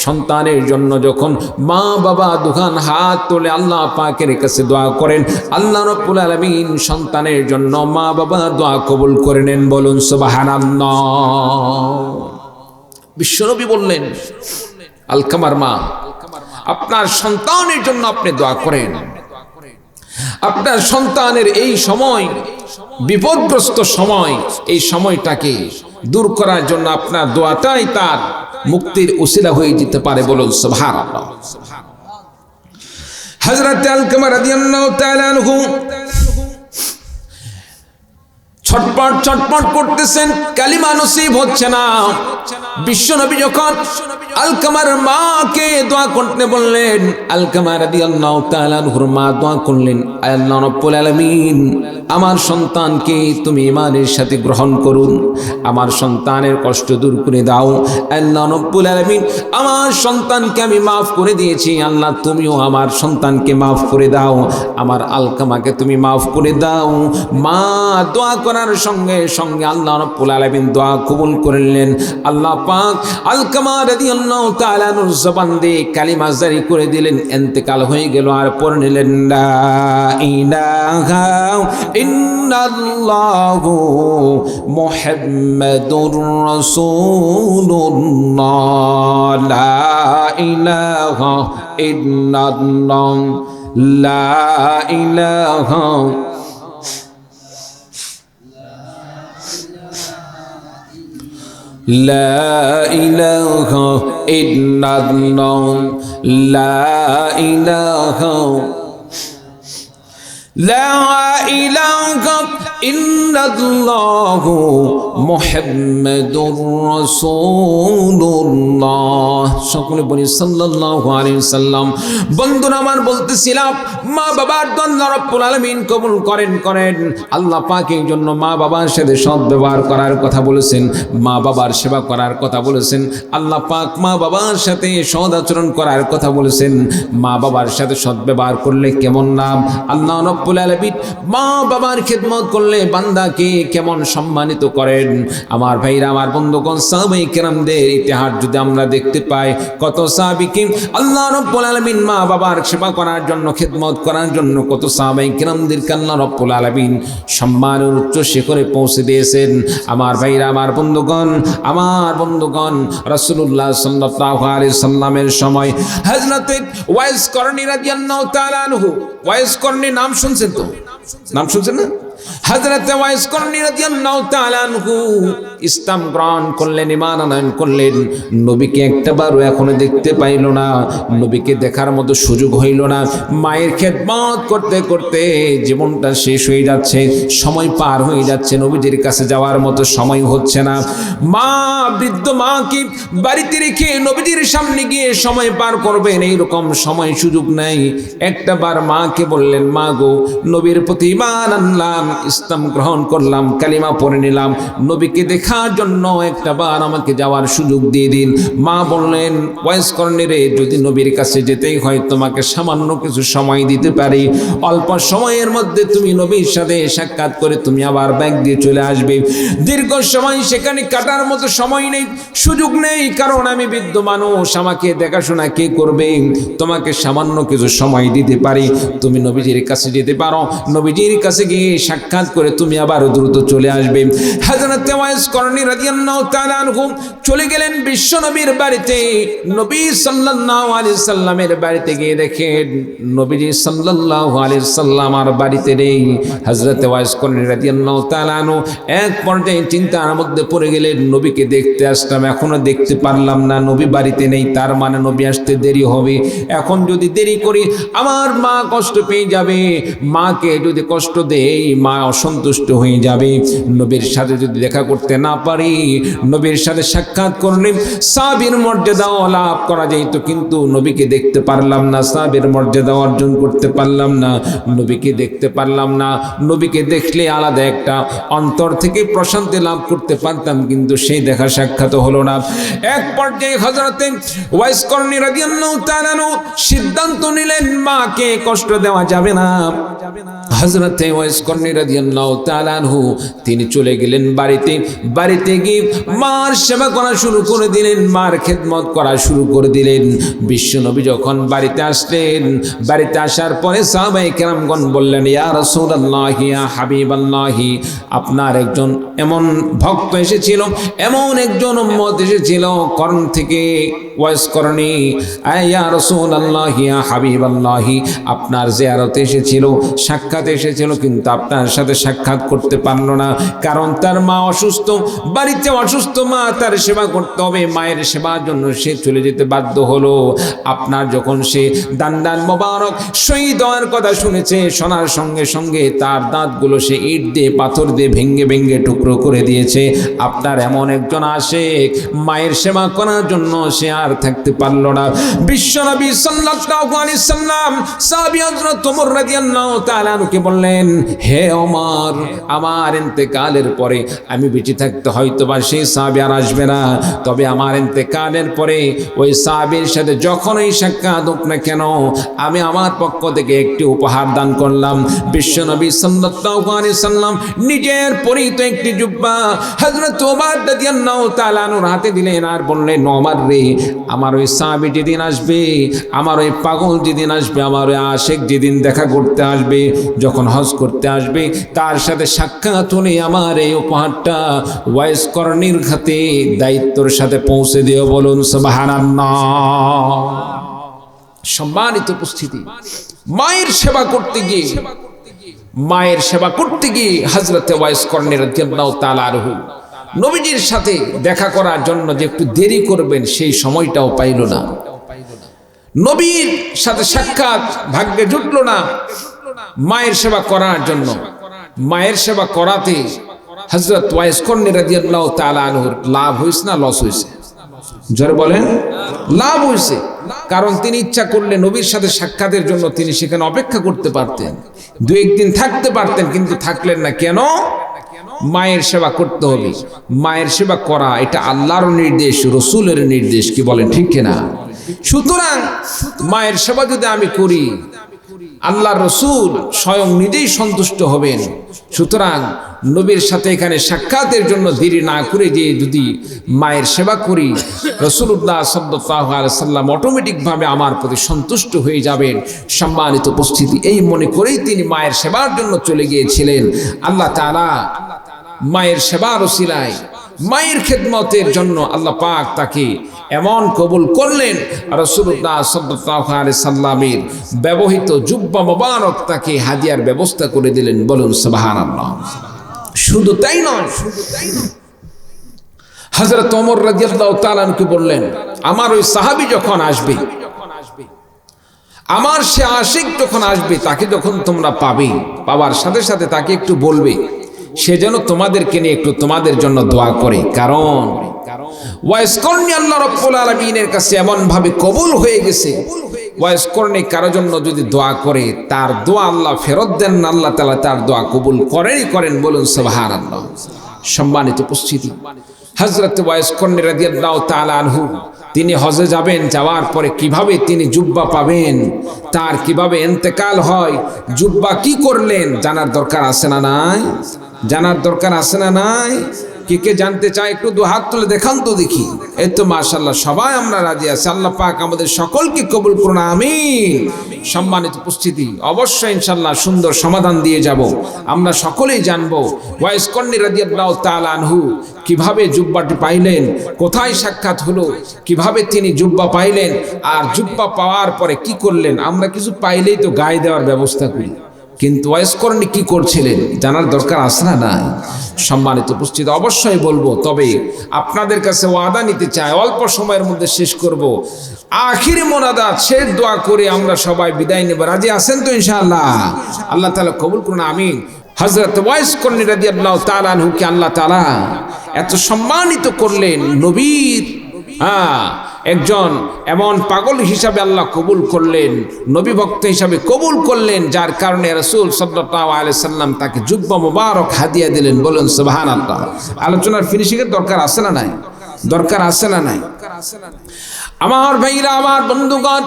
সন্তানের জন্য যখন মা বাবা দুখান হাত তোলে আল্লাহ পাকের কাছে দোয়া করেন, আল্লাহ রাব্বুল আলামিন সন্তানের জন্য মা বাবা দোয়া কবুল করে নেন। বলুন সুবহানাল্লাহ। বিশ্বনবী বললেন, আলকামার মা, আপনার সন্তানের জন্য আপনি দোয়া করেন। আপনার সন্তানের এই সময়, বিপদগ্রস্ত সময়, এই সময়টাকে দূর করার জন্য আপনার দোয়াটাই তার মুক্তির উসিলা হয়ে যেতে পারে। বলুন সুবহানাল্লাহ। হযরত আলকামা রাদিয়াল্লাহু তাআলা আনহু ছটপট করতেছেন, কালিমা নসিব হচ্ছে না। বিশ্বনবী যখন আলকামার মাকে দোয়া করতে বললেন, আলকামা রাদিয়াল্লাহু তাআলা আনহুর মা দোয়া করলেন, আল্লাহ রাব্বুল আলামিন আমার সন্তানকে তুমি ঈমানের সাথে গ্রহণ করুন, আমার সন্তানের কষ্ট দূর করে দাও। আল্লাহ রাব্বুল আলামিন আমার সন্তানকে আমি মাফ করে দিয়েছি, আল্লাহ তুমিও আমার সন্তানকে মাফ করে দাও, আমার আলকামাকে তুমি মাফ করে দাও। মা দোয়া করার সঙ্গে সঙ্গে আল্লাহ রাব্বুল আলামিন দোয়া কবুল করলেন। আল্লাহ পাক আলকামা রাদিয়াল্লাহু তাআলা আনহুর জবান দিয়ে কালিমা জারি করে দিলেন, ইন্তেকাল হয়ে গেল। আর পড়ে নিলেন, লা ইলাহা ইল্লাল্লাহু মুহাম্মাদুর রাসূলুল্লাহ, লা ইলাহা ইল্লাল্লাহ, লা ইলাহা লা ইলাহা ইল্লাল্লাহ, লা ইলাহা লা ইলাহা ইল্লাল্লাহু মুহাম্মাদুর রাসূলুল্লাহ। সকলে বলি সাল্লাল্লাহু আলাইহি সাল্লাম। বন্ধুরা আমার, বলতেছিলাম মা বাবার দোয়া আল্লাহ রাব্বুল আলামিন কবুল করেন। আল্লাহ পাক এই জন্য মা বাবার সাথে সৎ ব্যবহার করার কথা বলেছেন, মা বাবার সেবা করার কথা বলেছেন। আল্লাহ পাক মা বাবার সাথে সৎ আচরণ করার কথা বলেছেন। মা বাবার সাথে সৎ ব্যবহার করলে কেমন নাম? আল্লাহ রাব্বুল আলামিন মা বাবার খিদমত করলে করলে বান্দাকে কেমন সম্মানিত করেন। আমার ভাইরা, আমার বন্ধুগণ, সাহাবায়ে কেরামদের ইতিহাস যদি আমরা দেখতে পাই, কত সাহাবীকে আল্লাহ রাব্বুল আলামিন মা বাবার সেবা করার জন্য, খেদমত করার জন্য কত সাহাবায়ে কেরামদেরকে আল্লাহ রাব্বুল আলামিন সম্মানের উচ্চ শিখরে পৌঁছে দিয়েছেন। আমার ভাইরা, আমার বন্ধুগণ, রাসূলুল্লাহ সাল্লাল্লাহু আলাইহি সাল্লামের সময় হযরত ওয়াইস করনী রাদিয়াল্লাহু তাআলা আনহু, ওয়াইস করনী নাম শুনছেন তো? নাম শুনছেন না? হযরত ওয়াইস করনী রাদিয়াল্লাহু তাআলা আনহু ইসলাম গ্রহণ করলেন, ঈমান আনয়ন করলেন। নবীকে একটাবারও এখনো দেখতে পাইল না, নবীকে দেখার মতো সুযোগ হইল না। মায়ের খেদমত করতে করতে জীবনটা শেষ হয়ে যাচ্ছে, সময় পার হয়ে যাচ্ছে, নবীজির কাছে যাওয়ার মতো সময় হচ্ছে না। মা, বৃদ্ধ মাকে বাড়িতে রেখে নবীজির সামনে গিয়ে সময় পার করবেন, এইরকম সময় সুযোগ নেই। একটাবার মাকে বললেন, মা গো, নবীর প্রতি ঈমান আনলাম, ইসলাম গ্রহণ করলাম, কালিমা পড়ে নিলাম, নবীকে দেখার জন্য একটাবার আমাকে যাওয়ার সুযোগ দিয়ে দিন। মা বললেন, ওয়াইস করনী রে, যদি নবীর কাছে যেতেই হয় তোমাকে সামান্য কিছু সময় দিতে পারি, অল্প সময়ের মধ্যে তুমি নবীর সাথে সাক্ষাৎ করে তুমি আবার ব্যাগ দিয়ে চলে আসবে। দীর্ঘ সময় সেখানে কাটার মতো সময় নেই, সুযোগ নেই, কারণ আমি বৃদ্ধ মানুষ, আমাকে দেখাশোনা কে করবে? তোমাকে সামান্য কিছু সময় দিতে পারি, তুমি নবীজির কাছে যেতে পারো, নবীজির কাছে গিয়ে সাক্ষাৎ করে তুমি আবার দ্রুত চলে আসবে। হযরত ওয়াইস করনী রাদিয়াল্লাহু তাআলা আনহু চলে গেলেন বিশ্ব নবীর বাড়িতে। নবী সাল্লাল্লাহু আলাইহি সাল্লামের বাড়িতে গিয়ে দেখেন নবীজি সাল্লাল্লাহু আলাইহি সাল্লাম আর বাড়িতে নেই। হযরত ওয়াইস করনী রাদিয়াল্লাহু তাআলা আনহু এক পর্যায়ে চিন্তার মধ্যে পড়ে গেলেন, নবীকে দেখতে আসলাম, এখনো দেখতে পারলাম না, নবী বাড়িতে নেই, তার মানে নবী আসতে দেরি হবে। এখন যদি দেরি করি আমার মা কষ্ট পেয়ে যাবে, মাকে যদি কষ্ট দেই মা অসন্তুষ্ট হয়ে যাবে। নবীর সাথে যদি দেখা করতে না পারি, নবীর সাথে সাক্ষাৎ করলে সাহাবীর মর্যাদা লাভ করা যেত, কিন্তু নবীকে দেখতে পারলাম না, সাহাবীর মর্যাদা অর্জন করতে পারলাম না, নবীকে দেখতে পারলাম না। নবীকে দেখলে আলাদা একটা অন্তর থেকে প্রশান্তি লাভ করতে পারতাম, কিন্তু সেই দেখা সাক্ষাৎ হলো না। এক পর্যায়ে হযরত ওয়াইস করনী রাদিয়াল্লাহু তাআলা আনহু সিদ্ধান্ত নিলেন, মাকে কষ্ট দেওয়া যাবে না। হযরত ওয়াইস করনী রাদিয়াল্লাহু তাআলা আনহু তিনি চলে গেলেন বাড়িতে গিয়ে মার সেবা করা শুরু করে দিলেন, মার খেদমত করা শুরু করে দিলেন। বিশ্বনবী যখন বাড়িতে আসলেন, বাড়িতে আসার পরে সাহাবায়ে কেরামগণ বললেন, ইয়া রাসূলুল্লাহ, ইয়া হাবিবাল্লাহ, আপনার একজন এমন ভক্ত এসেছিল, এমন একজন উম্মত এসেছিল কর্ণ থেকে, ওয়াইস করনী, ইয়া রাসূলুল্লাহ, ইয়া হাবিবাল্লাহ, আপনার জিয়ারতে এসেছিল, সাক্ষাৎ এসেছিল, কিন্তু আপনার সাথে সাক্ষাৎ করতে পারলো না, কারণ তার মা অসুস্থ, বাড়িতে অসুস্থ মা, তার সেবা করতে হবে, মায়ের সেবার জন্য সে চলে যেতে বাধ্য হলো। আপনার যখন সে দান মোবারক শহীদ হওয়ার কথা শুনেছে, শোনার সঙ্গে সঙ্গে তার দাঁতগুলো সে ইট দিয়ে পাথর দিয়ে ভেঙ্গে ভেঙ্গে টুকরো করে দিয়েছে। আপনার এমন একজন আশিক, মায়ের সেবা করার জন্য সে আর থাকতে পারলো না। বিশ্বনবী সাল্লাল্লাহু আলাইহি সাল্লাম সাহাবী হযরত ওমর রাদিয়াল্লাহু তাআলা আনহুকে বললেন, হে ওমর, আমার ইন্তেকালের পরে আমি বেঁচে থাকতে হয়তো বা সেই সাহাবী আর আসবে না, তবে আমার ইন্তেকালের পরে ওই সাহাবীর সাথে যখনই সাক্ষাৎ হোক না কেন, আমি আমার পক্ষ থেকে একটি উপহার দান করলাম। বিশ্বনবী সাল্লাল্লাহু আলাইহি সাল্লাম নিজের পরিহিত একটি জুব্বা হযরত ওমর রাদিয়াল্লাহু তাআলা আনহুর হাতে দিলেন আর বললেন, ওমর রে, আমার ওই সাহাবী যেদিন আসবে, আমার ওই পাগল যেদিন আসবে, আমার ওই আশিক যেদিন দেখা করতে আসবে, যখন হজ করতে আসবে, তার সাথে সাক্ষাৎ হলে আমার এই উপহারটা ওয়াইস করনীর হাতে দায়িত্বের সাথে পৌঁছে দিও। বলুন সুবহানাল্লাহ। সম্মানিত উপস্থিতি, মায়ের সেবা করতে গিয়ে হযরত ওয়াইস করনী রাদিয়াল্লাহু তাআলা আনহু নবীজির সাথে দেখা করার জন্য যে একটু দেরি করবেন সেই সময়টাও পাইল না। নবীর সাথে সাক্ষাৎ ভাগ্যে জুটলো না। মায়ের সেবা করার জন্য, মায়ের সেবা করাতে হযরত ওয়াইস করনী রাদিয়াল্লাহু তাআলা আনহুর লাভ হইছে না লস হইছে? জোরে বলেন, লাভ হইছে। কারণ তিনি ইচ্ছা করলে নবীর সাথে সাক্ষাতের জন্য তিনি সেখানে অপেক্ষা করতে পারতেন, দু একদিন থাকতে পারতেন, কিন্তু থাকলেন না। কেন? মায়ের সেবা করতে হবে। মায়ের সেবা করা এটা আল্লাহর নির্দেশ, রাসূলের নির্দেশ, কি বলেন ঠিক কিনা? সুতরাং মায়ের সেবা যদি আমি করি, আল্লাহর রাসূল স্বয়ং নিজেই সন্তুষ্ট হবেন। সুতরাং নবীর সাথে এখানে সাক্ষাতের জন্য দেরি না করে যে যদি মায়ের সেবা করি, রাসূলুল্লাহ সাল্লাল্লাহু আলাইহি ওয়াসাল্লাম অটোমেটিকভাবে আমার প্রতি সন্তুষ্ট হয়ে যাবেন। সম্মানিত উপস্থিতি, এই মনে করেই তিনি মায়ের সেবার জন্য চলে গিয়েছিলেন। আল্লাহ তাআলা মায়ের সেবার ওসিলায় মায়ের খেদমতের জন্য আল্লাহ পাক তাকে এমন কবুল করলেন, রাসূলুল্লাহ সাল্লাল্লাহু আলাইহি সাল্লামের ব্যবহৃত জুব্বা মোবারক তাকে হাদিয়ার ব্যবস্থা করে দিলেন। বলুন সুবহানাল্লাহ। শুধু তাই নয়, হযরত ওমর রাদিয়াল্লাহু তাআলা আনহু বললেন, আমার ওই সাহাবী যখন আসবে, আমার সে আশিক যখন আসবে, তাকে যখন তোমরা পাবে, পাওয়ার সাথে সাথে তাকে একটু বলবে সে যেন তোমাদেরকে নিয়ে একটু তোমাদের জন্য দোয়া করে। কারণ ওয়াইস করনি আল্লাহ রাব্বুল আলামিনের কাছে এমন ভাবে কবুল হয়ে গেছে, ওয়াইস করনি কারো জন্য যদি দোয়া করে তার দোয়া আল্লাহ ফেরত দেন না, আল্লাহ তাআলা তার দোয়া কবুল করেনই করেন। বলুন সুবহানাল্লাহ। সম্মানিত উপস্থিতি, হযরত ওয়াইস করনি রাদিয়াল্লাহু তাআলা আনহু তিনি হজে যাবেন, যাওয়ার পরে কিভাবে তিনি জুব্বা পাবেন, তার কিভাবে ইন্তেকাল হয়, জুব্বা কি করলেন, জানার দরকার আছে না নাই? জানার দরকার আছে না নাই? কে কে জানতে চায় একটু দু হাত তুলে দেখান তো দেখি। এই তো মাশাআল্লাহ, সবাই আমরা রাজি আছি। আল্লাহ পাক আমাদের সকলকে কবুল করুন, আমিন। সম্মানিত উপস্থিতি, অবশ্যই ইনশাআল্লাহ সুন্দর সমাধান দিয়ে যাব। আমরা সকলেই জানবো ওয়াইস করনি রাদিয়াল্লাহু তাআলা আনহু কিভাবে জুব্বাটি পাইলেন, কোথায় সাক্ষাৎ হলো, কিভাবে তিনি জুব্বা পাইলেন, আর জুব্বা পাওয়ার পরে কি করলেন। আমরা কিছু পাইলেই তো গায়ে দেওয়ার ব্যবস্থা করি, কিন্তু ওয়াইস করনি কি করছিলেন জানার দরকার আছে না নাই? সম্মানিত উপস্থিতি, অবশ্যই বলবো, তবে আপনাদের কাছে ওয়াদা নিতে চাই অল্প সময়ের মধ্যে শেষ করব। আখিরি মোনাজাত শেষ দোয়া করে আমরা সবাই বিদায় নেব। রাজি আছেন তো ইনশাআল্লাহ? আল্লাহ তাআলা কবুল করুন, আমিন। হযরত ওয়াইস করনি রাদিয়াল্লাহু তাআলা আনহুকে আল্লাহ তাআলা এত সম্মানিত করলেন, নবীর একজন এমন পাগল হিসাবে আল্লাহ কবুল করলেন, নবী ভক্ত হিসাবে কবুল করলেন, যার কারণে রাসূল সাল্লাল্লাহু আলাইহি সাল্লাম তাকে জুব্বা মুবারক হাদিয়া দিলেন। বলুন সুবহানাল্লাহ। আলোচনার ফিনিশিং এর দরকার আছে না নাই? দরকার আছে না নাই? আমার ভাইরা, আমার বন্ধুগণ,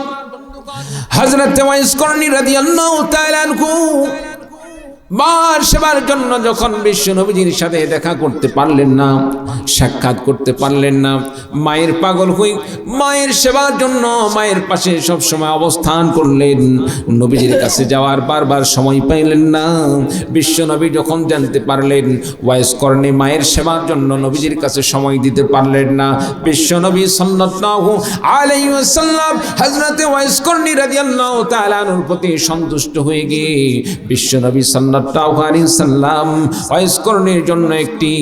হযরত ওয়াইস করনি রাদিয়াল্লাহু তাআলা আনহু মার সেবার জন্য যখন বিশ্ব নবীজির সাথে দেখা করতে পারলেন না, সাক্ষাৎ করতে পারলেন না, মায়ের পাগল হই মায়ের সেবার জন্য মায়ের পাশে সব সময় অবস্থান করলেন। নবীজির কাছে যাওয়ার বারবার সময় পাইলেন না। বিশ্ব নবী যখন জানতে পারলেন ওয়াইস করনি মায়ের সেবার জন্য নবীজির কাছে সময় দিতে পারলেন না, বিশ্ব নবী সাল্লাল্লাহু আলাইহি ওয়াসাল্লাম হযরত ওয়াইস করনি রাদিয়াল্লাহু তাআলা আনহুর প্রতি সন্তুষ্ট হয়ে গিয়ে বিশ্ব নবী সাল্লাল্লাহু আলাইহি সাল্লাম ওয়াইস করনির জন্য একটি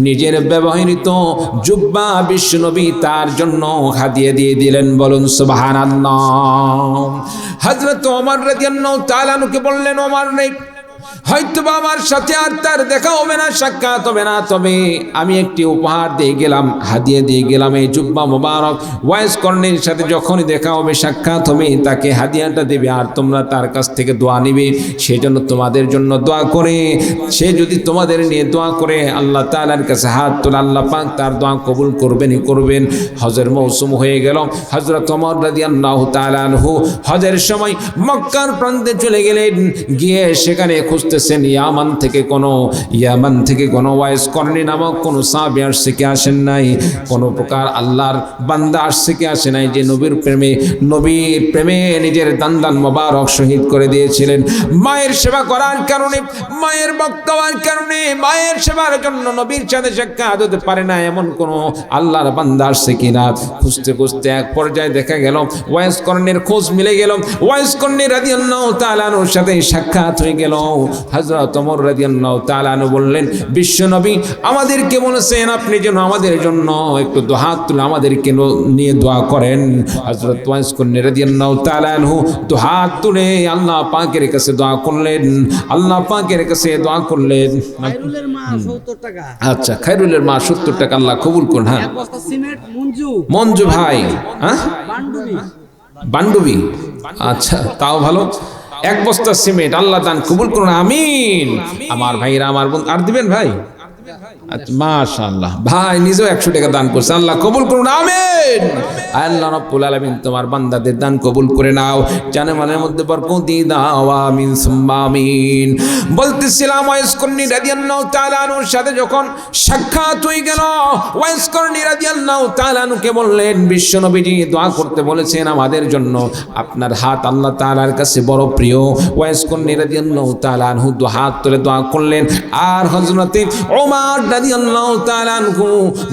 নিজের ব্যবহৃত জুব্বা বিশ্ব নবী তার জন্য হাদিয়া দিয়ে দিলেন। বলুন সুবহানাল্লাহ। হযরত ওমর রাদিয়াল্লাহু তাআলা আনহুকে বললেন, ওমর নেই, হয়তো আমার সাথে আর তার দেখা হবে না, সাক্ষাৎ হবে না, তবে আমি একটি উপহার দিয়ে গেলাম, হাদিয়া দিয়ে গেলাম এই জুব্বা মুবারক। ওয়াইস করনির সাথে যখনই দেখা হবে, সাক্ষাৎ হবে, তাকে হাদিয়াটা দেবে আর তোমরা তার কাছ থেকে দোয়া নিবে। সেই জন্য তোমাদের জন্য দোয়া করে, সে যদি তোমাদের নিয়ে দোয়া করে আল্লাহ তাআলার কাছে হাত তোলে, আল্লাহ পাক তার দোয়া কবুল করবেনই করবেন। হজের মৌসুম হয়ে গেল। হযরত ওমর রাদিয়াল্লাহু তাআলা আনহু হজের সময় মক্কার প্রান্তে চলে গেলেন, গিয়ে সেখানে খুঁজতেছেন ইয়ামান থেকে কোনো ওয়াইস করনি নামক কোনো সাহাবী আসছে কি আসেন নাই, কোনো প্রকার আল্লাহর বান্দা আসছে কি আসে নাই, যে নবীর প্রেমে নিজের দান মোবারক শহীদ করে দিয়েছিলেন। মায়ের সেবা করার কারণে, মায়ের ভক্ত হওয়ার কারণে, মায়ের সেবার জন্য নবীর সাথে সাক্ষাৎ হতে পারে না এমন কোনো আল্লাহর বান্দা আসছে কিনা খুঁজতে খুঁজতে এক পর্যায়ে দেখা গেল ওয়াইস করনির খোঁজ মিলে গেল। ওয়াইস করনি রাদিয়াল্লাহু তাআলা আনহুর সাথে সাক্ষাৎ হয়ে গেল। হযরত ওমর রাদিয়াল্লাহু তাআলা আনহু বললেন, বিশ্ব নবী আমাদেরকে বলেছেন আপনি যেন আমাদের জন্য একটু দুহাত তুলে আমাদেরকে নিয়ে দোয়া করেন। হযরত ওয়াইস করনি রাদিয়াল্লাহু তাআলা আনহু দুহাত তুলে আল্লাহ পাকের কাছে দোয়া করলেন, আল্লাহ পাকের কাছে দোয়া করলেন। খায়রুলের মা 70 টাকা। আচ্ছা, খায়রুলের মা 70 টাকা আল্লাহ কবুল করুন। হ্যাঁ, এক বস্তা সিমেন্ট মঞ্জু ভাই, হ্যাঁ বান্ডুবি, আচ্ছা তাও ভালো। এক বস্তা সিমেন্ট আল্লাহ দান কবুল করুন, আমিন। আমার ভাইরা, আমার বোন, আর দিবেন ভাই, আচ্ছা মাশাআল্লাহ, ভাই নিজেও 100 টাকা দান করছে, আল্লাহ কবুল করুন, আমিন। আল্লাহ রাব্বুল আলামিন তোমার বান্দাদের দান কবুল করে নাও, জানে মানের মধ্যে বরকত দিয়ে দাও, আমিন সুম্মা আমিন। বলতেছিলাম ওয়াইস করনি রাদিয়াল্লাহু তাআলা আনহুর সাথে যখন সাক্ষাৎ হয়ে গেল, ওয়াইস করনি রাদিয়াল্লাহু তাআলা আনহুকে বললেন, বিশ্ব নবীজি দোয়া করতে বলেছেন আমাদের জন্য, আপনার হাত আল্লাহ তাআলার কাছে বড় প্রিয়। ওয়াইস করনি রাদিয়াল্লাহু তাআলা আনহু দু হাত তুলে দোয়া করলেন, আর হযরতে ওমর রাদিয়াল্লাহু তাআলা আনহু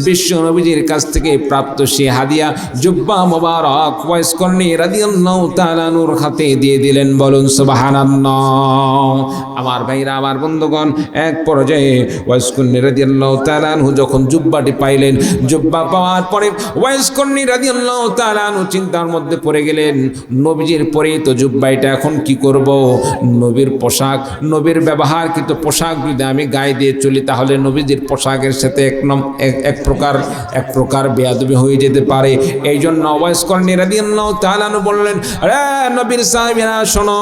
বিশ্ব নবীজির কাছ থেকে প্রাপ্ত সে হাদিয়া জুব্বা মোবারক ওয়াইস করনি রাদিয়াল্লাহু তাআলা আনহুর হাতে দিয়ে দিলেন। বলুন সুবহানাল্লাহ। আমার ভাইরা, আমার বন্ধুগণ, এক পর্যায়ে ওয়াইস করনি রাদিয়াল্লাহু তাআলা আনহু যখন জুব্বাটি পাইলেন, জুব্বা পাওয়ার পরে ওয়াইস করনি রাদিয়াল্লাহু তাআলা আনহু চিন্তার মধ্যে পড়ে গেলেন, নবীজির পরে তো জুব্বা, এটা এখন কি করব? নবীর পোশাক, নবীর ব্যবহার কিন্তু পোশাক যদি আমি গায়ে দিয়ে চলি তাহলে নবীজির পোশাকের সাথে এক প্রকার বেয়াদবি হয়ে যেতে পারে। এই জন্য ওয়াইস করনি রাদিয়াল্লাহু তাআলা আনহু বললেন, রে নবীর সাহাবীরা শোনো,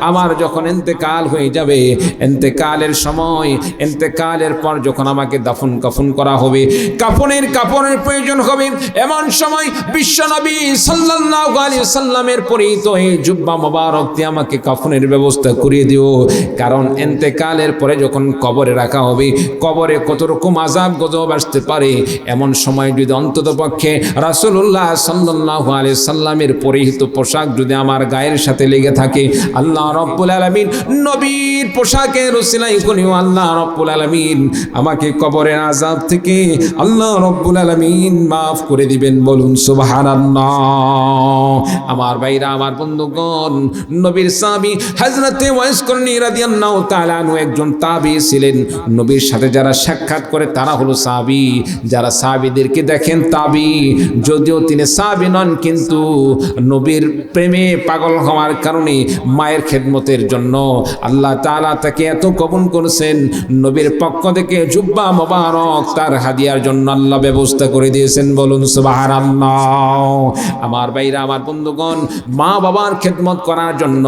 আমার যখন ইন্তেকাল হয়ে যাবে, ইন্তেকালের সময়, ইন্তেকালের পর যখন আমাকে দাফন কাফন করা হবে, কাপড়ের প্রয়োজন হবে, এমন সময় বিশ্ব নবী সাল্লাল্লাহু আলাইহি ওয়াসাল্লামের পরিহিত এই জুব্বা মোবারক দিয়ে আমাকে কাফনের ব্যবস্থা করিয়ে দিও। কারণ ইন্তেকালের পরে যখন কবরে রাখা হবে, কবরে কত রকম আযাব গজব আসতে পারে, এমন সময় যদি অন্ততপক্ষে রাসূলুল্লাহ সাল্লাল্লাহু আলাইহি সাল্লামের পরিহিত পোশাক যদি আমার গায়ের সাথে লেগে থাকে, আল্লাহ রাব্বুল আলামিন নবীর পোশাকের উসিলায় করিও আল্লাহ রাব্বুল আলামিন আমাকে কবরের আযাব থেকে আল্লাহ রাব্বুল আলামিন মাফ করে দিবেন। বলুন সুবহানাল্লাহ। আমার ভাইরা, আমার বন্ধুগণ, নবীর সাহাবী হযরতে ওয়াইস করনি রাদিয়াল্লাহু তাআলা আনহু একজন তাবী ছিলেন। নবীর সাথে যারা সাক্ষাৎ করে তারা হলো সাহাবী, যারা সাহাবীদেরকে দেখেন তাবী, যদিও তিনি সাহাবী নন কিন্তু নবীর প্রেমে পাগল হওয়ার কারণে মায়ের খেদমতের জন্য আল্লাহ তাআলা তাকে এত কবুল করেছেন, নবীর পক্ষ থেকে জুব্বা মোবারক তার হাদিয়ার জন্য আল্লাহ ব্যবস্থা করে দিয়েছেন। বলুন সুবহানাল্লাহ। আমার ভাইরা, আমার বন্ধুগণ, মা বাবার খেদমত করার জন্য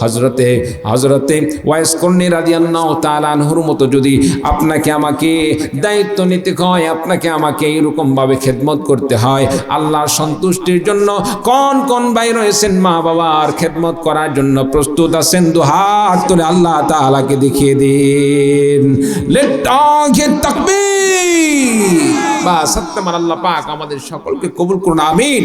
হযরতে ওয়াইস করনি রাদিয়াল্লাহু তাআলা আনহুর মতো যদি আপনাকে আমাকে দায়িত্ব নিতে হয়, আপনাকে আমাকে এইরকম ভাবে খেদমত করতে হয়, আল্লাহর সন্তুষ্টির জন্য কোন ভাই রয়েছেন মা বাবার খেদমত করার জন্য প্রস্তুত আছেন? দুহাত তুলে আল্লাহ তাআলাকে দেখিয়ে দিন। লেট তাকবীর। বাস, সত্যমান আল্লাহ পাক আমাদের সকলকে কবুল করুন, আমিন।